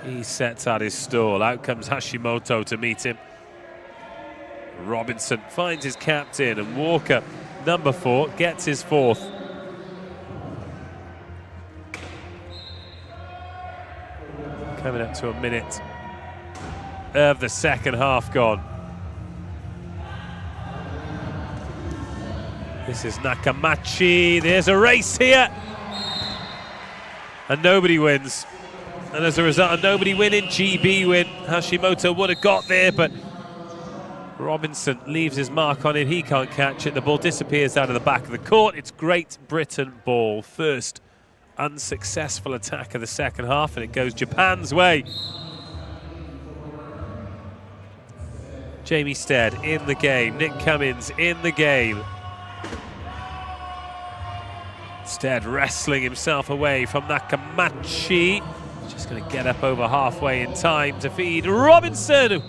He sets out his stall. Out comes Hashimoto to meet him. Robinson finds his captain, and Walker, number 4, gets his 4th. Coming up to a minute of the second half gone. This is Nakamachi. There's a race here. And nobody wins. And as a result of nobody winning, GB win. Hashimoto would have got there, but Robinson leaves his mark on it. He can't catch it. The ball disappears out of the back of the court. It's Great Britain ball. First unsuccessful attack of the second half, and it goes Japan's way. Jamie Stead in the game. Nick Cummins in the game. Stead wrestling himself away from Nakamachi. Just going to get up over halfway in time to feed Robinson.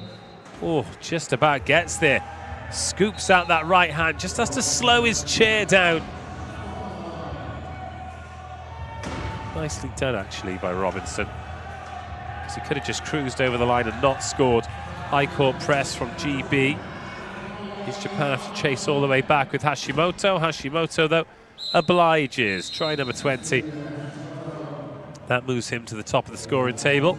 Oh, just about gets there. Scoops out that right hand. Just has to slow his chair down. Nicely done, actually, by Robinson. Because he could have just cruised over the line and not scored. High court press from GB. Does Japan have to chase all the way back with Hashimoto? Hashimoto, though, obliges. Try number 20. That moves him to the top of the scoring table.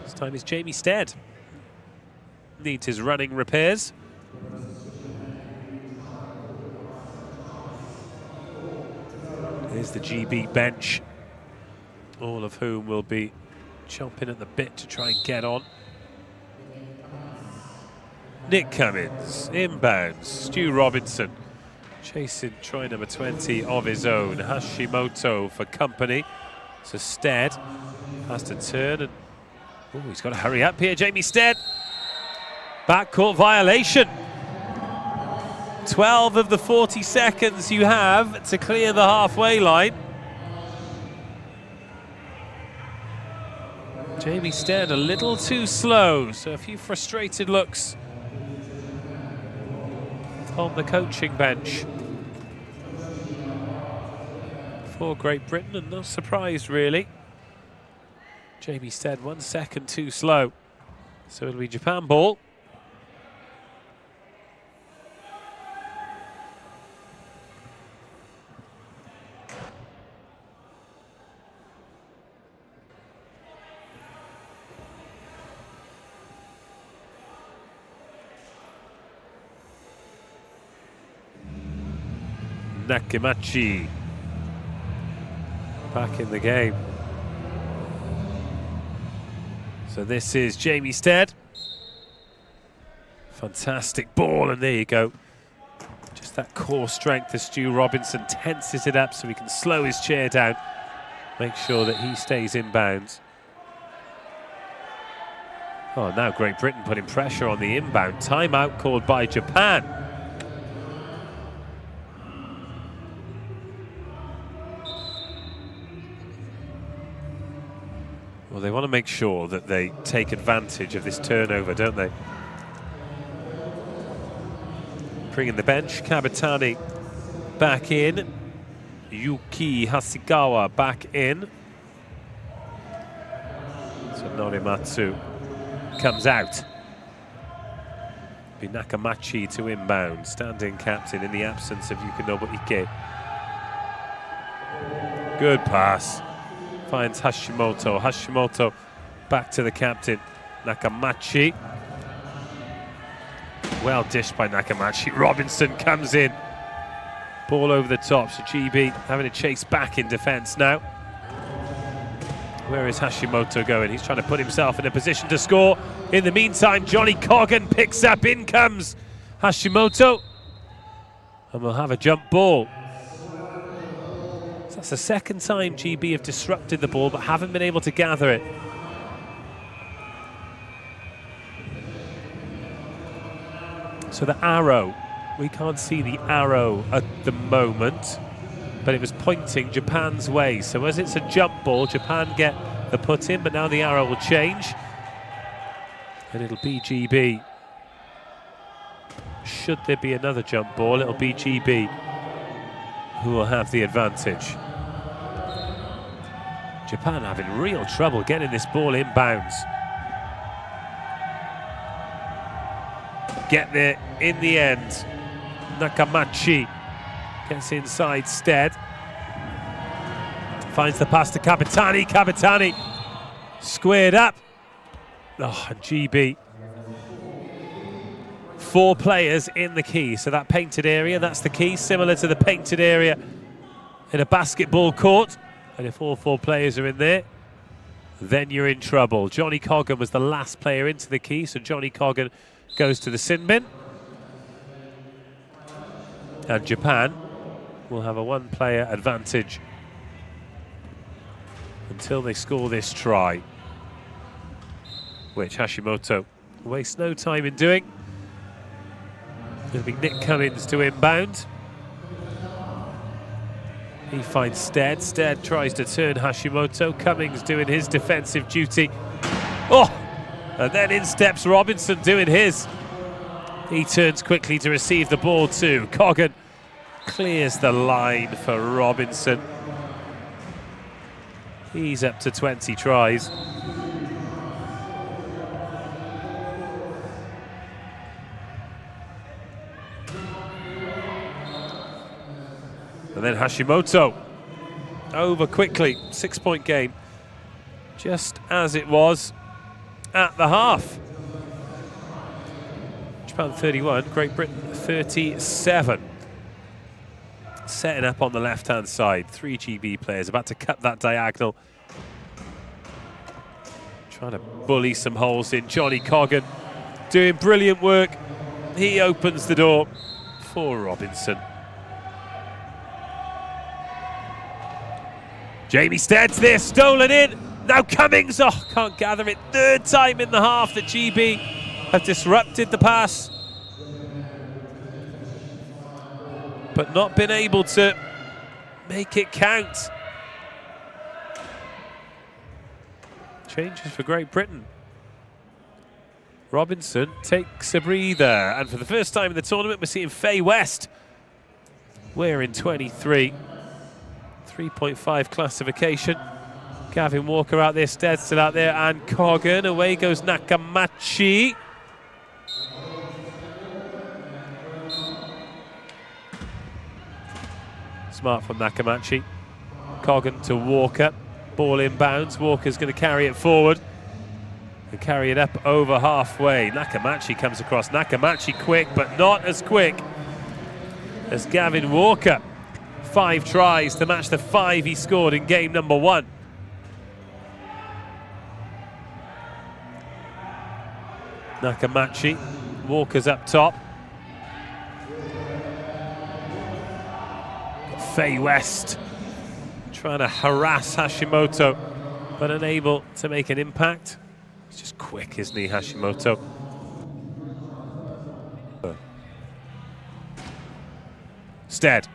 This time is Jamie Stead. Needs his running repairs. Here's the GB bench, all of whom will be chomping at the bit to try and get on. Nick Cummins, inbounds. Stu Robinson chasing try number 20 of his own. Hashimoto for company. So Stead has to turn, and oh, he's got to hurry up here. Jamie Stead. Backcourt violation. 12 of the 40 seconds you have to clear the halfway line. Jamie Stead a little too slow, so a few frustrated looks on the coaching bench for Great Britain, and no surprise really. Jamie Stead 1 second too slow, so it'll be Japan ball. Nakamachi back in the game. So this is Jamie Stead. Fantastic ball, and there you go. Just that core strength as Stu Robinson tenses it up so he can slow his chair down, make sure that he stays in bounds. Oh, now Great Britain putting pressure on the inbound. Timeout called by Japan. Well, they want to make sure that they take advantage of this turnover, don't they? Bringing the bench, Kabatani back in. Yuki Hasegawa back in. So Norimatsu comes out. Be Nakamachi to inbound, standing captain in the absence of Yukinobu Ike. Good pass. Finds Hashimoto. Hashimoto back to the captain, Nakamachi. Well dished by Nakamachi. Robinson comes in. Ball over the top, so GB having to chase back in defence now. Where is Hashimoto going? He's trying to put himself in a position to score. In the meantime, Johnny Coggan picks up. In comes Hashimoto. And we'll have a jump ball. That's the second time GB have disrupted the ball but haven't been able to gather it. So the arrow, we can't see the arrow at the moment, but it was pointing Japan's way. So as it's a jump ball, Japan get the put in, but now the arrow will change. And it'll be GB. Should there be another jump ball, it'll be GB who will have the advantage. Japan having real trouble getting this ball inbounds. Get there in the end. Nakamachi gets inside Stead. Finds the pass to Kabatani. Kabatani squared up. Oh, and GB. 4 players in the key, so that painted area, that's the key, similar to the painted area in a basketball court. And if all 4 players are in there, then you're in trouble. Johnny Coggan was the last player into the key, so Johnny Coggan goes to the sin bin. And Japan will have a 1-player advantage until they score this try, which Hashimoto wastes no time in doing. It'll be Nick Cummins to inbound. He finds Stead. Stead tries to turn Hashimoto. Cummings doing his defensive duty. Oh! And then in steps Robinson doing his. He turns quickly to receive the ball too. Coggan clears the line for Robinson. He's up to 20 tries. And then Hashimoto over quickly. 6-point game, just as it was at the half. Japan 31, Great Britain 37. Setting up on the left-hand side. 3 GB players about to cut that diagonal. Trying to bully some holes in. Johnny Coggan doing brilliant work. He opens the door for Robinson. Jamie Stead's there, stolen in. Now Cummings, oh, can't gather it. 3rd time in the half that GB have disrupted the pass, but not been able to make it count. changes for Great Britain. Robinson takes a breather, and for the first time in the tournament, we're seeing Faye West. We're in 23. 3.5 classification. Gavin Walker out there, Stead still out there, and Coggan. Away goes Nakamachi. Smart from Nakamachi. Coggan to Walker. Ball inbounds. Walker's going to carry it forward and carry it up over halfway. Nakamachi comes across. Nakamachi quick, but not as quick as Gavin Walker. 5 tries to match the 5 he scored in game number 1. Nakamachi, Walker's up top. Faye West trying to harass Hashimoto, but unable to make an impact. He's just quick, isn't he, Hashimoto? Stead.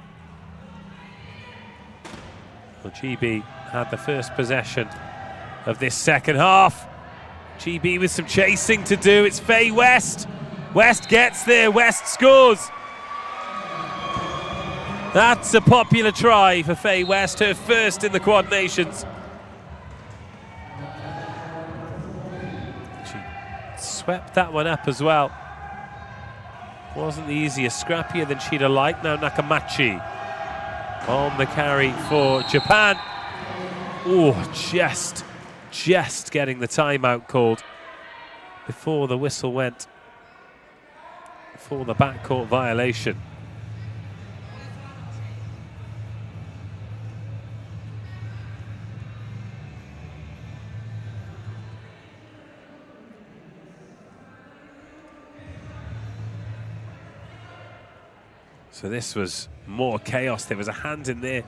Well, GB had the first possession of this second half. GB with some chasing to do. It's Faye West. West gets there. West scores. That's a popular try for Faye West, her first in the Quad Nations. She swept that one up as well. Wasn't the easiest, scrappier than she'd have liked. Now Nakamachi on the carry for Japan. Oh, just getting the timeout called before the whistle went for the backcourt violation. So this was more chaos. There was a hand in there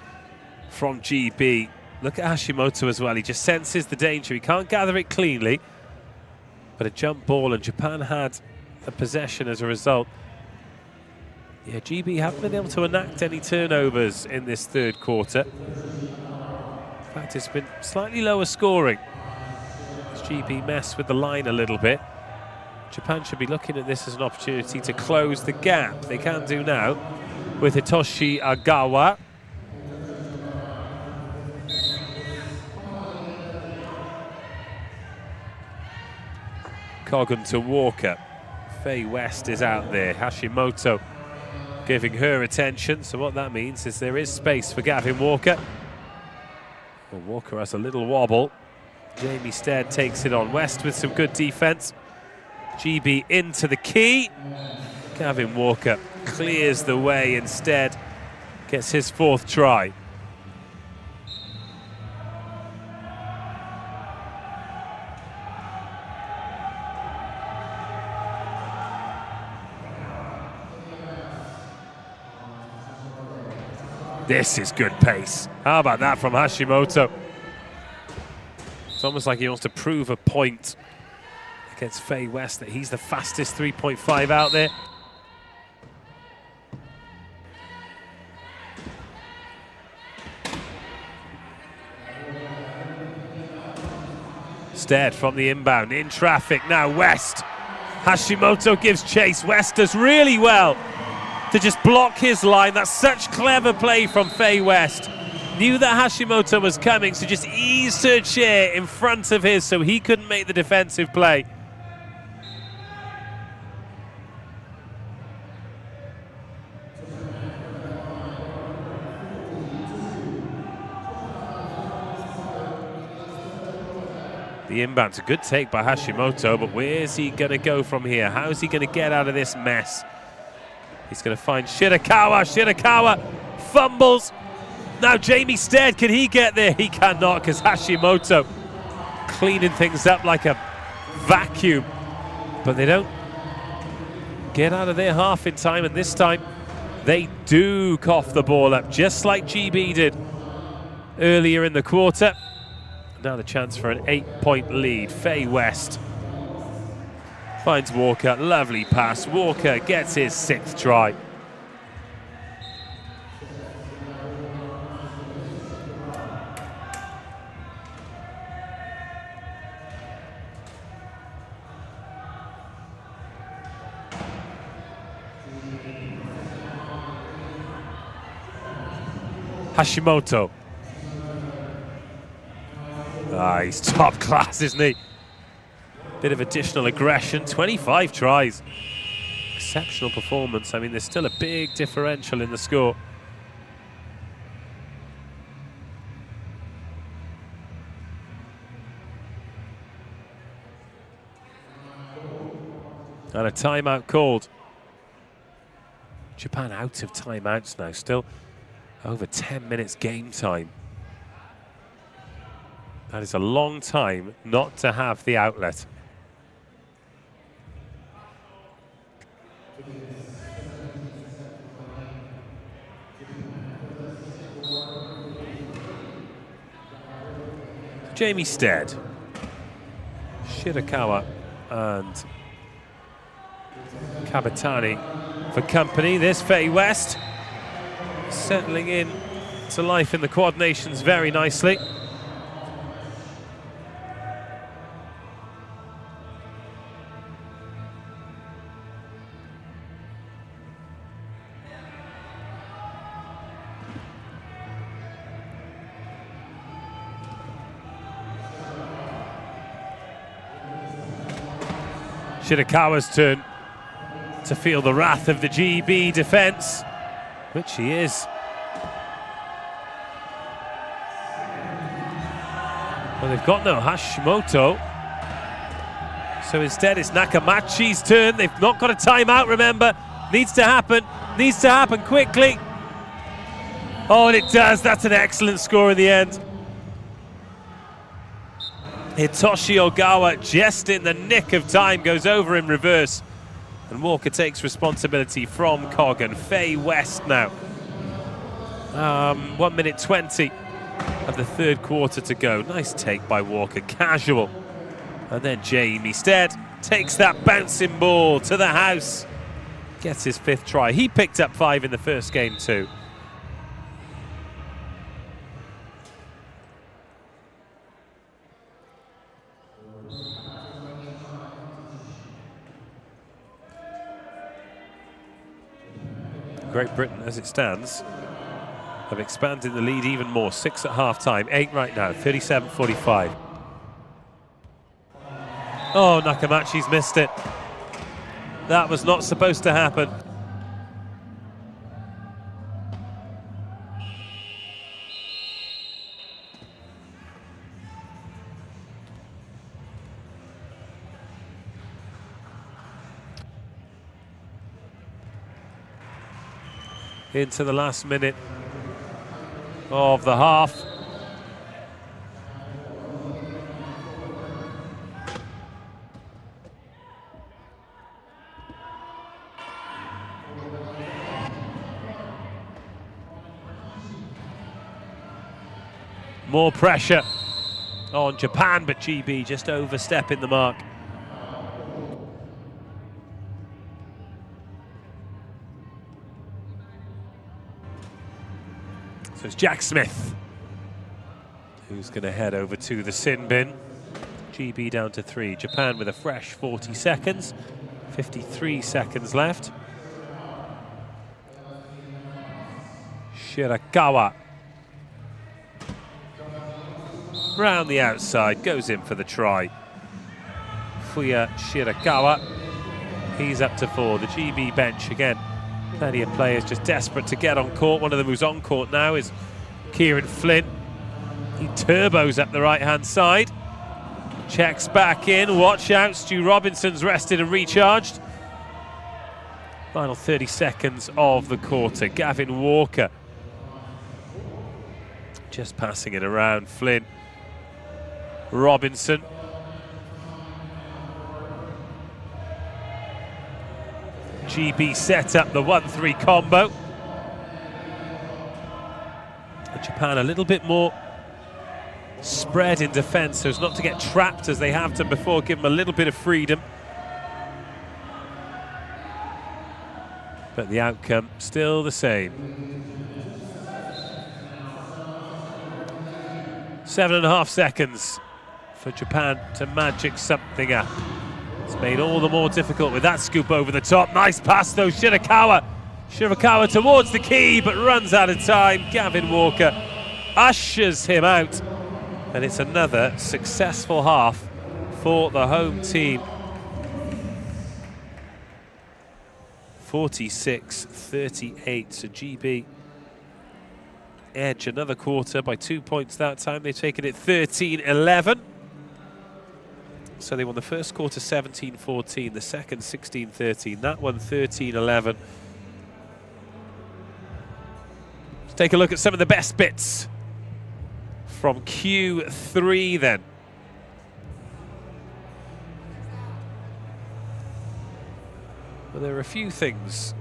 from GB. Look at Hashimoto as well. He just senses the danger. He can't gather it cleanly. But a jump ball, and Japan had a possession as a result. Yeah, GB haven't been able to enact any turnovers in this third quarter. In fact, it's been slightly lower scoring as GB messed with the line a little bit. Japan should be looking at this as an opportunity to close the gap. They can do now with Hitoshi Agawa. Coggan to Walker. Faye West is out there. Hashimoto giving her attention. So what that means is there is space for Gavin Walker. Well, Walker has a little wobble. Jamie Stead takes it on. West with some good defense. GB into the key. Gavin Walker clears the way instead. Gets his 4th try. This is good pace. How about that from Hashimoto? It's almost like he wants to prove a point against Faye West that he's the fastest 3.5 out there. Stead from the inbound, in traffic, now West. Hashimoto gives chase. West does really well to just block his line. That's such clever play from Faye West. Knew that Hashimoto was coming, so just eased her chair in front of his so he couldn't make the defensive play. The inbound's a good take by Hashimoto, but where's he going to go from here? How's he going to get out of this mess? He's going to find Shirakawa. Shirakawa fumbles. Now Jamie Stead, can he get there? He cannot, because Hashimoto cleaning things up like a vacuum. But they don't get out of their half in time, and this time they do cough the ball up, just like GB did earlier in the quarter. Now the chance for an 8-point lead. Faye West finds Walker, lovely pass. Walker gets his 6th try. Hashimoto. Ah, he's top class, isn't he? Bit of additional aggression, 25 tries. Exceptional performance. I mean, there's still a big differential in the score. And a timeout called. Japan out of timeouts now, still over 10 minutes game time. That is a long time not to have the outlet. Jamie Stead, Shirakawa and Kabatani for company. This Faye West settling in to life in the Quad Nations very nicely. Shirakawa's turn to feel the wrath of the GB defence, which he is. Well, they've got no Hashimoto, so instead it's Nakamachi's turn. They've not got a timeout, remember. Needs to happen quickly. Oh, and it does. That's an excellent score in the end. Hitoshi Ogawa, just in the nick of time, goes over in reverse. And Walker takes responsibility from Coggan. Faye West now. 1 minute 20 of the third quarter to go. Nice take by Walker, casual. And then Jamie Stead takes that bouncing ball to the house. Gets his 5th try. He picked up 5 in the first game too. Great Britain, as it stands, have expanded the lead even more. 6 at half-time, 8 right now, 37-45. Oh, Nakamachi's missed it. That was not supposed to happen. Into the last minute of the half. More pressure on Japan, but GB just overstepping the mark. So it's Jack Smith who's going to head over to the sin bin. GB down to 3. Japan with a fresh 40 seconds. 53 seconds left. Shirakawa. Round the outside, goes in for the try. Fuya Shirakawa. He's up to 4. The GB bench again. Plenty of players just desperate to get on court. One of them who's on court now is Kieran Flynn. He turbos up the right-hand side. Checks back in. Watch out, Stu Robinson's rested and recharged. Final 30 seconds of the quarter. Gavin Walker just passing it around. Flynn. Robinson. GB set up the 1-3 combo. And Japan a little bit more spread in defence so as not to get trapped as they have done before. Give them a little bit of freedom. But the outcome still the same. 7.5 seconds for Japan to magic something up. It's made all the more difficult with that scoop over the top. Nice pass though, Shirakawa Shirakawa towards the key, but runs out of time. Gavin Walker ushers him out. And it's another successful half for the home team. 46-38, so GB edge another quarter by 2 points that time. They've taken it 13-11. So they won the first quarter 17-14, the second 16-13, that one 13-11. Let's take a look at some of the best bits from Q3 then. Well, there are a few things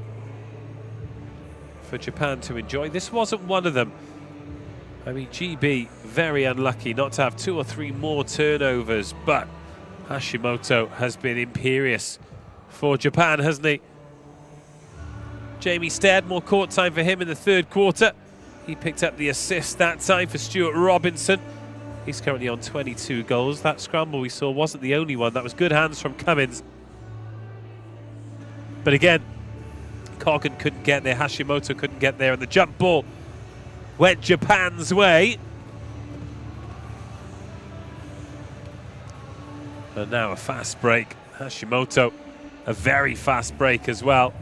for Japan to enjoy. This wasn't one of them. I mean, GB very unlucky not to have 2 or 3 more turnovers, but Hashimoto has been imperious for Japan, hasn't he? Jamie Stead, more court time for him in the third quarter. He picked up the assist that time for Stuart Robinson. He's currently on 22 goals. That scramble we saw wasn't the only one. That was good hands from Cummins. But again, Coggan couldn't get there, Hashimoto couldn't get there, and the jump ball went Japan's way. And now a fast break. Hashimoto, a very fast break as well.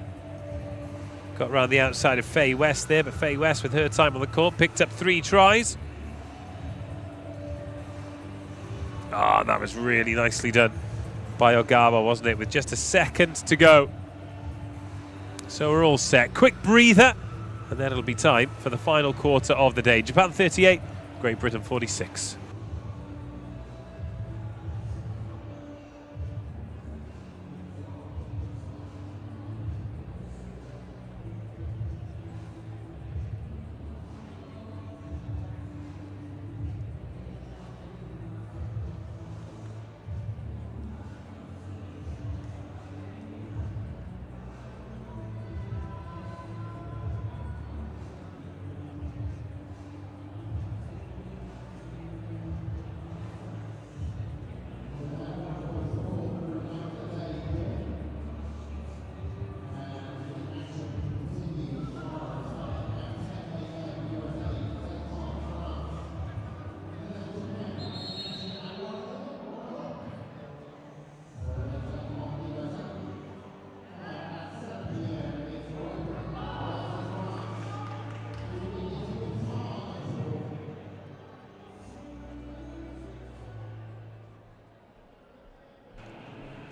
Got around the outside of Faye West there, but Faye West, with her time on the court, picked up 3 tries. Ah, that was really nicely done by Ogawa, wasn't it? With just a second to go. So we're all set. Quick breather, and then it'll be time for the final quarter of the day. Japan 38, Great Britain 46.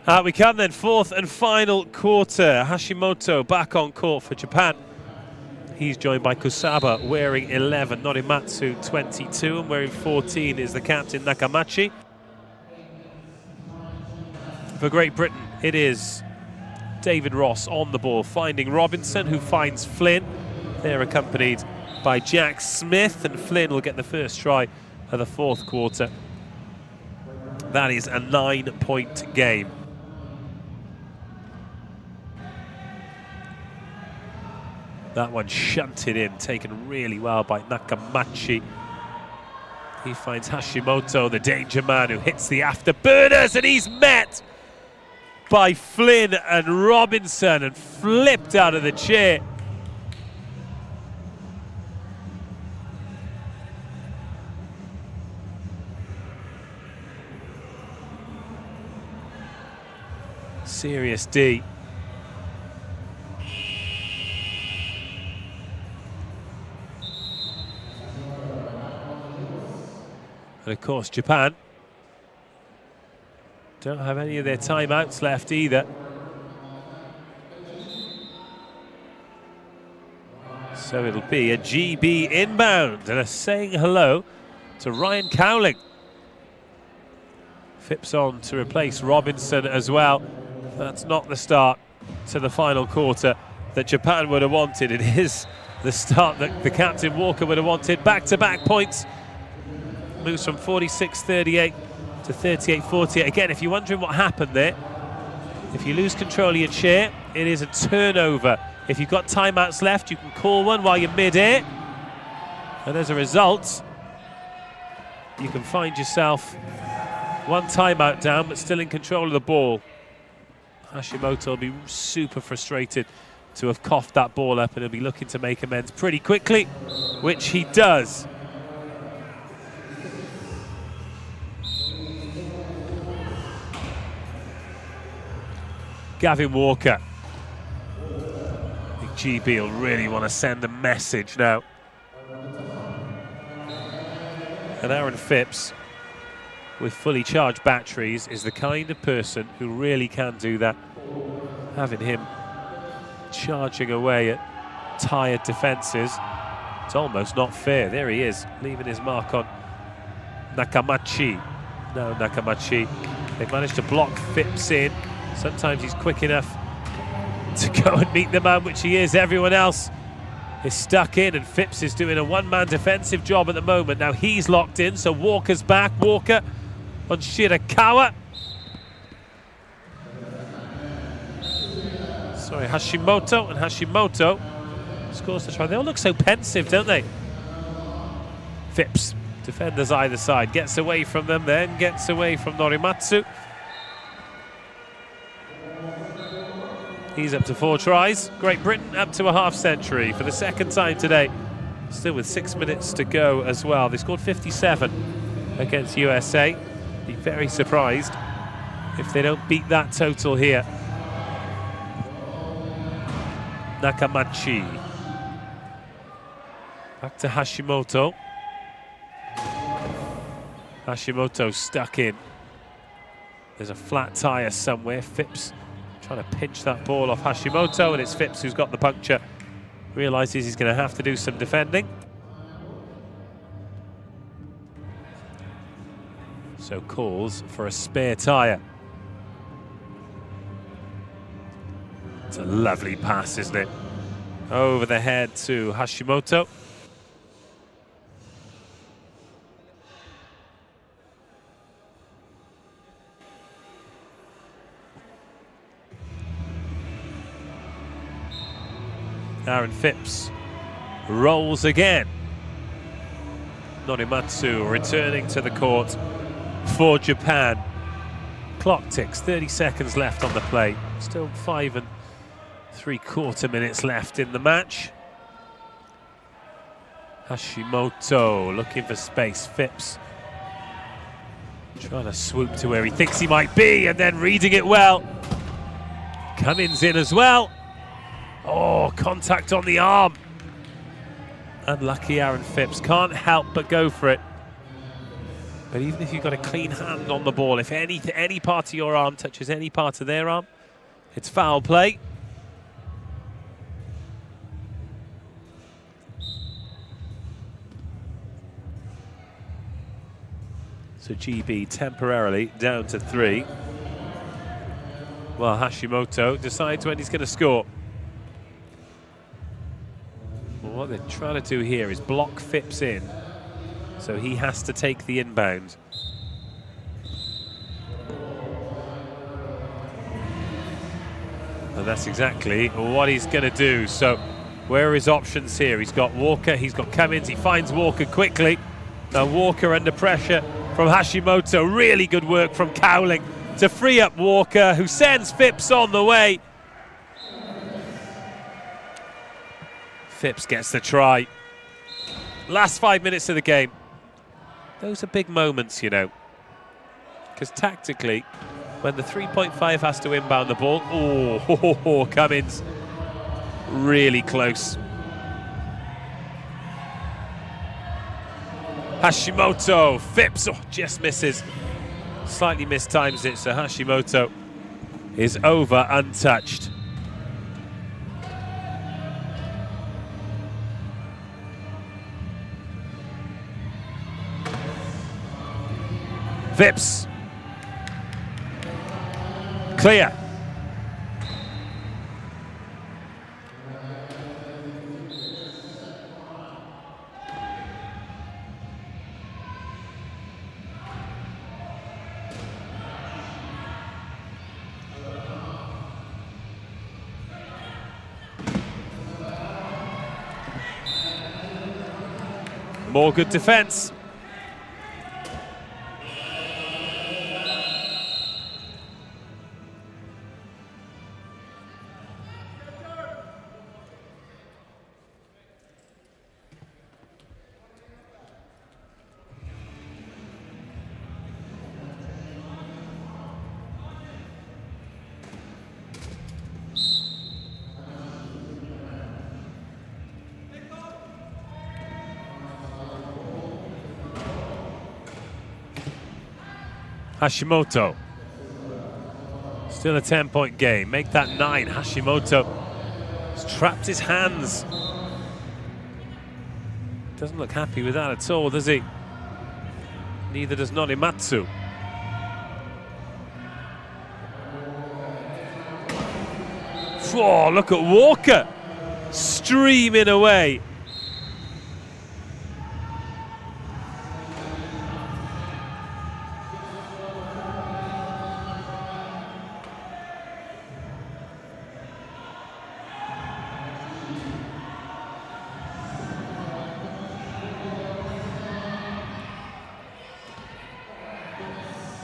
Out we come then, fourth and final quarter. Hashimoto back on court for Japan. He's joined by Kusaba wearing 11, Norimatsu 22, and wearing 14 is the captain Nakamachi. For Great Britain, it is David Ross on the ball, finding Robinson, who finds Flynn. They're accompanied by Jack Smith, and Flynn will get the first try of the fourth quarter. That is a 9-point game. That one shunted in, taken really well by Nakamachi. He finds Hashimoto, the danger man, who hits the afterburners, and he's met by Flynn and Robinson and flipped out of the chair. Serious D. And of course, Japan don't have any of their timeouts left either. So it'll be a GB inbound and a saying hello to Ryan Cowling. Phipps on to replace Robinson as well. That's not the start to the final quarter that Japan would have wanted. It is the start that the captain Walker would have wanted. Back-to-back points. Moves from 46-38 to 38-48. Again, if you're wondering what happened there, if you lose control of your chair, it is a turnover. If you've got timeouts left, you can call one while you're mid-air. And as a result, you can find yourself one timeout down, but still in control of the ball. Hashimoto will be super frustrated to have coughed that ball up, and he'll be looking to make amends pretty quickly, which he does. Gavin Walker. I think GB will really want to send a message now. And Aaron Phipps, with fully charged batteries, is the kind of person who really can do that. Having him charging away at tired defences, it's almost not fair. There he is, leaving his mark on Nakamachi. No, Nakamachi. They've managed to block Phipps in. Sometimes he's quick enough to go and meet the man, which he is. Everyone else is stuck in, and Phipps is doing a one-man defensive job at the moment. Now he's locked in, so Walker's back. Walker on Shirakawa. Sorry, Hashimoto, and Hashimoto scores the try. They all look so pensive, don't they? Phipps, defenders either side, gets away from them, then gets away from Norimatsu. He's up to 4 tries. Great Britain up to a half-century for the second time today. Still with 6 minutes to go as well. They scored 57 against USA. Be very surprised if they don't beat that total here. Nakamachi. Back to Hashimoto. Hashimoto stuck in. There's a flat tyre somewhere. Phipps trying to pinch that ball off Hashimoto, and it's Phipps who's got the puncture. Realises he's going to have to do some defending. So calls for a spare tyre. It's a lovely pass, isn't it? Over the head to Hashimoto. Aaron Phipps rolls again. Norimatsu returning to the court for Japan. Clock ticks, 30 seconds left on the play. Still 5 3/4 minutes left in the match. Hashimoto looking for space. Phipps trying to swoop to where he thinks he might be, and then reading it well. Cummins in as well. Oh, contact on the arm. Unlucky Aaron Phipps, can't help but go for it. But even if you've got a clean hand on the ball, if any part of your arm touches any part of their arm, it's foul play. So GB temporarily down to 3. While Hashimoto decides when he's going to score. Well, what they're trying to do here is block Phipps in, so he has to take the inbound. And that's exactly what he's going to do. So where are his options here? He's got Walker, he's got Cummins, he finds Walker quickly. Now Walker under pressure from Hashimoto. Really good work from Cowling to free up Walker, who sends Phipps on the way. Phipps gets the try. Last 5 minutes of the game. Those are big moments, you know. Because tactically, when the 3.5 has to inbound the ball, oh, Cummins, really close. Hashimoto, Phipps, just misses. Slightly mistimes it, so Hashimoto is over untouched. Phipps. Clear. More good defense. Hashimoto. Still a 10-point game. Make that 9. Hashimoto has trapped his hands. Doesn't look happy with that at all, does he? Neither does Norimatsu. Oh, look at Walker streaming away.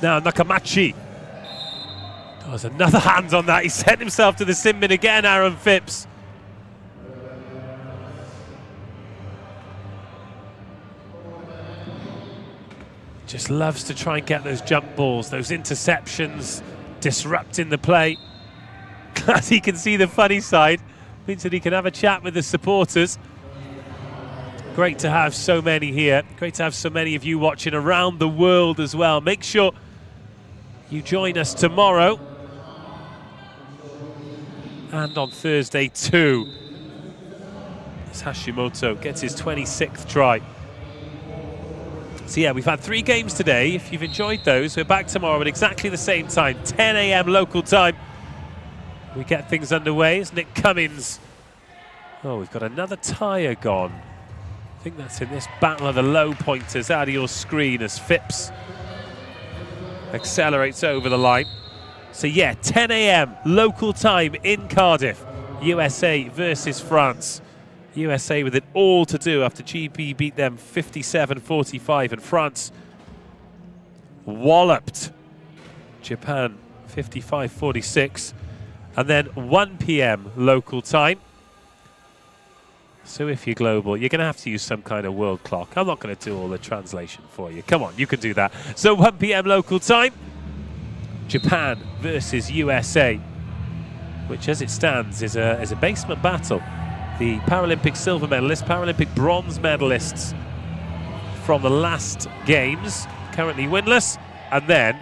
Now Nakamachi. Oh, there's another hand on that. He sent himself to the sin bin again, Aaron Phipps. Just loves to try and get those jump balls, those interceptions, disrupting the play. Glad he can see the funny side. Means that he can have a chat with the supporters. Great to have so many here. Great to have so many of you watching around the world as well. Make sure you join us tomorrow and on Thursday too, as Hashimoto gets his 26th try. So yeah, we've had 3 games today. If you've enjoyed those, we're back tomorrow at exactly the same time, 10 AM local time. We get things underway as Nick Cummins. Oh, we've got another tyre gone. I think that's in this battle of the low pointers out of your screen as Phipps accelerates over the line. So yeah, 10 AM local time in Cardiff. USA versus France. USA with it all to do after GB beat them 57-45, and France walloped Japan 55-46. And then 1 PM local time. So if you're global, you're going to have to use some kind of world clock. I'm not going to do all the translation for you. Come on, you can do that. So 1 PM local time, Japan versus USA, which as it stands is a basement battle. The Paralympic silver medalists, Paralympic bronze medalists from the last games, currently winless, and then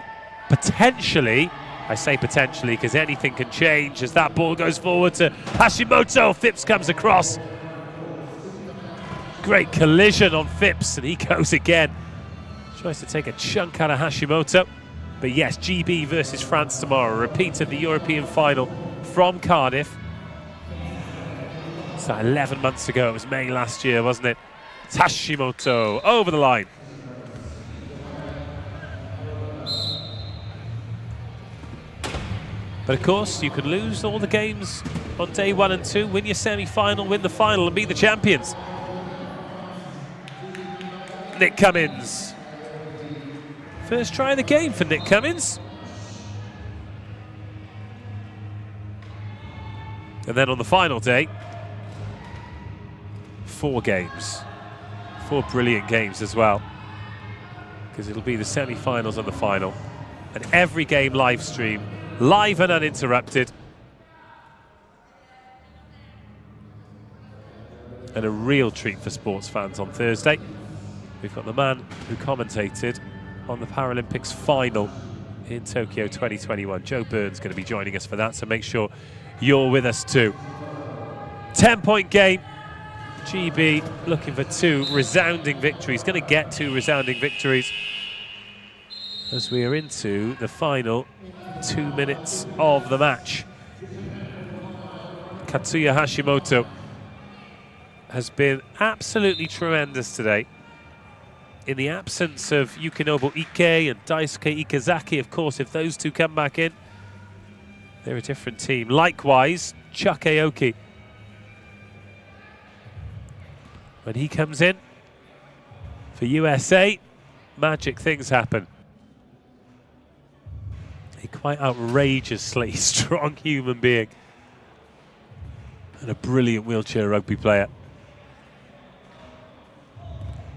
potentially, I say potentially because anything can change as that ball goes forward to Hashimoto. Phipps comes across. Great collision on Phipps, and he goes again. Tries to take a chunk out of Hashimoto. But yes, GB versus France tomorrow. Repeat of the European final from Cardiff. So 11 months ago, it was May last year, wasn't it? It's Hashimoto over the line. But of course, you could lose all the games on day 1 and 2, win your semi-final, win the final, and be the champions. Nick Cummins. First try of the game for Nick Cummins. And then on the final day, 4 games. 4 brilliant games as well. Because it'll be the semi-finals and the final. And every game live stream, live and uninterrupted. And a real treat for sports fans on Thursday. We've got the man who commentated on the Paralympics final in Tokyo 2021. Joe Byrne's going to be joining us for that, so make sure you're with us too. 10-point game. GB looking for 2 resounding victories. Going to get 2 resounding victories as we are into the final 2 minutes of the match. Katsuya Hashimoto has been absolutely tremendous today. In the absence of Yukinobu Ike and Daisuke Ikazaki, of course, if those 2 come back in, they're a different team. Likewise, Chuck Aoki. When he comes in for USA, magic things happen. A quite outrageously strong human being and a brilliant wheelchair rugby player.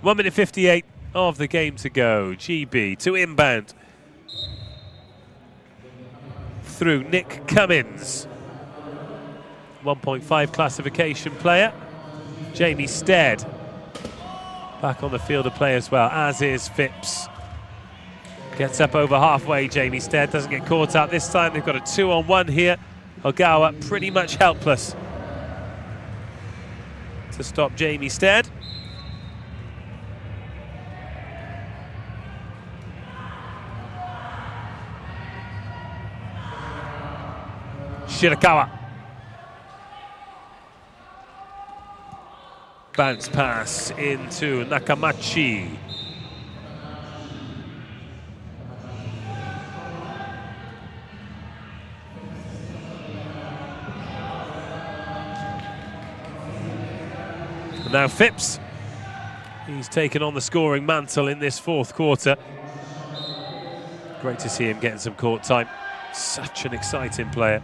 1 minute 58 of the game to go. GB to inbound. Through Nick Cummins. 1.5 classification player. Jamie Stead back on the field to play as well, as is Phipps. Gets up over halfway, Jamie Stead, doesn't get caught out this time. They've got a 2-on-1 here. Ogawa pretty much helpless to stop Jamie Stead. Shirakawa. Bounce pass into Nakamachi. And now Phipps. He's taken on the scoring mantle in this fourth quarter. Great to see him getting some court time. Such an exciting player.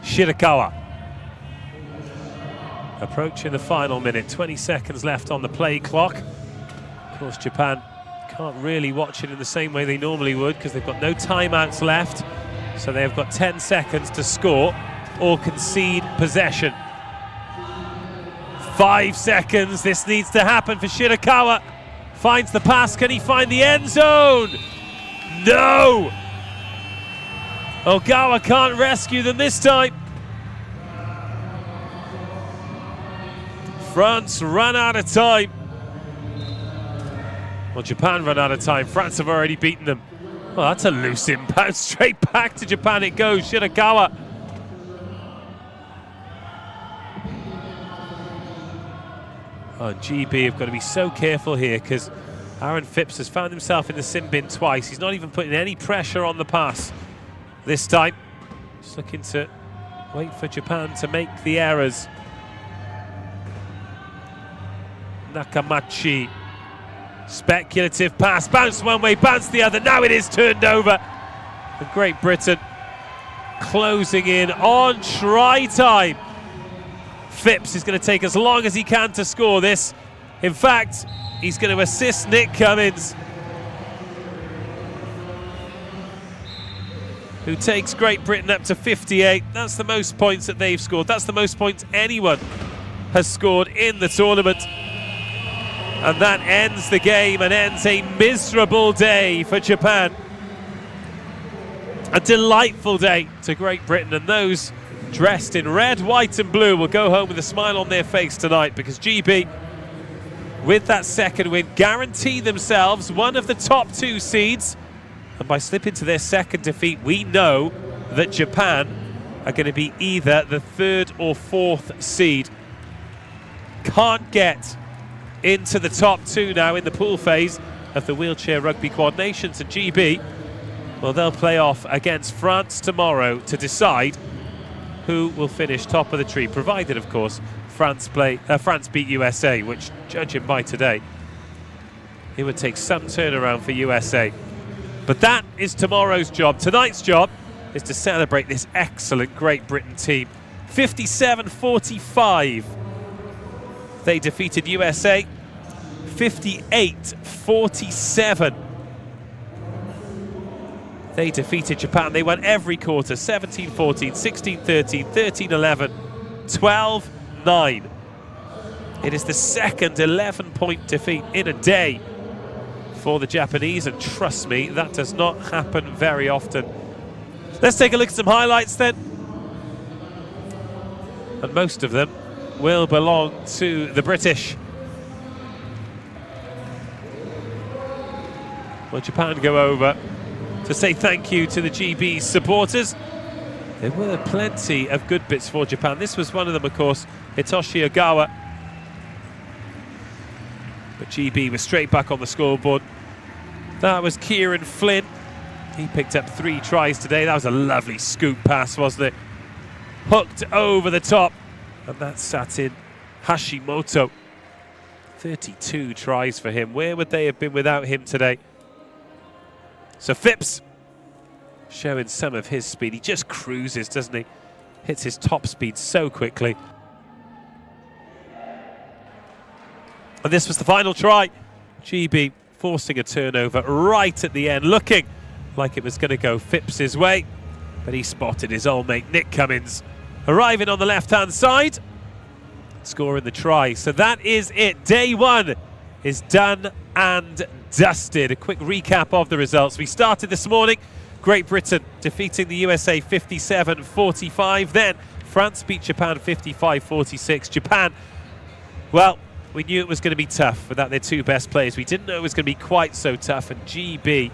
Shirakawa. Approaching the final minute, 20 seconds left on the play clock. Of course, Japan can't really watch it in the same way they normally would because they've got no timeouts left. So they've got 10 seconds to score or concede possession. 5 seconds, this needs to happen for Shirakawa. Finds the pass, can he find the end zone? No! Ogawa can't rescue them this time. France ran out of time. Well, Japan ran out of time. France have already beaten them. Well, that's a loose inbound. Straight back to Japan it goes. Shirakawa. Oh, GB have got to be so careful here because Aaron Phipps has found himself in the sin bin twice. He's not even putting any pressure on the pass this time. Just looking to wait for Japan to make the errors. Nakamachi. Speculative pass, bounce one way, bounce the other, now it is turned over. And Great Britain closing in on try time. Phipps is going to take as long as he can to score this. In fact, he's going to assist Nick Cummins, who takes Great Britain up to 58. That's the most points that they've scored. That's the most points anyone has scored in the tournament. And that ends the game and ends a miserable day for Japan. A delightful day to Great Britain, and those dressed in red, white and blue will go home with a smile on their face tonight because GB, with that second win, guarantee themselves one of the top 2 seeds. And by slipping to their second defeat, we know that Japan are going to be either the 3rd or 4th seed. Can't get into the top 2 now in the pool phase of the Wheelchair Rugby Quad Nations, and GB, well, they'll play off against France tomorrow to decide who will finish top of the tree, provided, of course, France beat USA, which, judging by today, it would take some turnaround for USA. But that is tomorrow's job. Tonight's job is to celebrate this excellent Great Britain team. 57-45. They defeated USA. 58-47. They defeated Japan. They won every quarter. 17-14, 16-13, 13-11, 12-9. It is the second 11-point defeat in a day for the Japanese, and trust me, that does not happen very often. Let's take a look at some highlights then. And most of them will belong to the British. Well, Japan go over to say thank you to the GB supporters. There were plenty of good bits for Japan. This was one of them, of course, Hitoshi Ogawa. But GB was straight back on the scoreboard. That was Kieran Flynn. He picked up 3 tries today. That was a lovely scoop pass, wasn't it? Hooked over the top. And that sat in Hashimoto. 32 tries for him. Where would they have been without him today? So Phipps showing some of his speed. He just cruises, doesn't he? Hits his top speed so quickly. And this was the final try. GB forcing a turnover right at the end, looking like it was going to go Phipps's way, but he spotted his old mate Nick Cummins arriving on the left-hand side, scoring the try. So that is it. Day one is done and dusted. A quick recap of the results. We started this morning, Great Britain defeating the USA 57-45. Then France beat Japan 55-46. Japan, well, we knew it was going to be tough without their two best players. We didn't know it was going to be quite so tough, and GB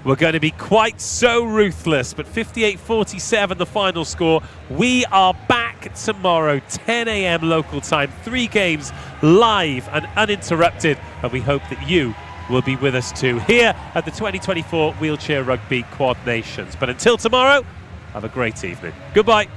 were going to be quite so ruthless. But 58-47 the final score. We are back tomorrow, 10 a.m. local time. 3 games live and uninterrupted, and we hope that you will be with us too here at the 2024 Wheelchair Rugby Quad Nations. But until tomorrow, have a great evening. Goodbye.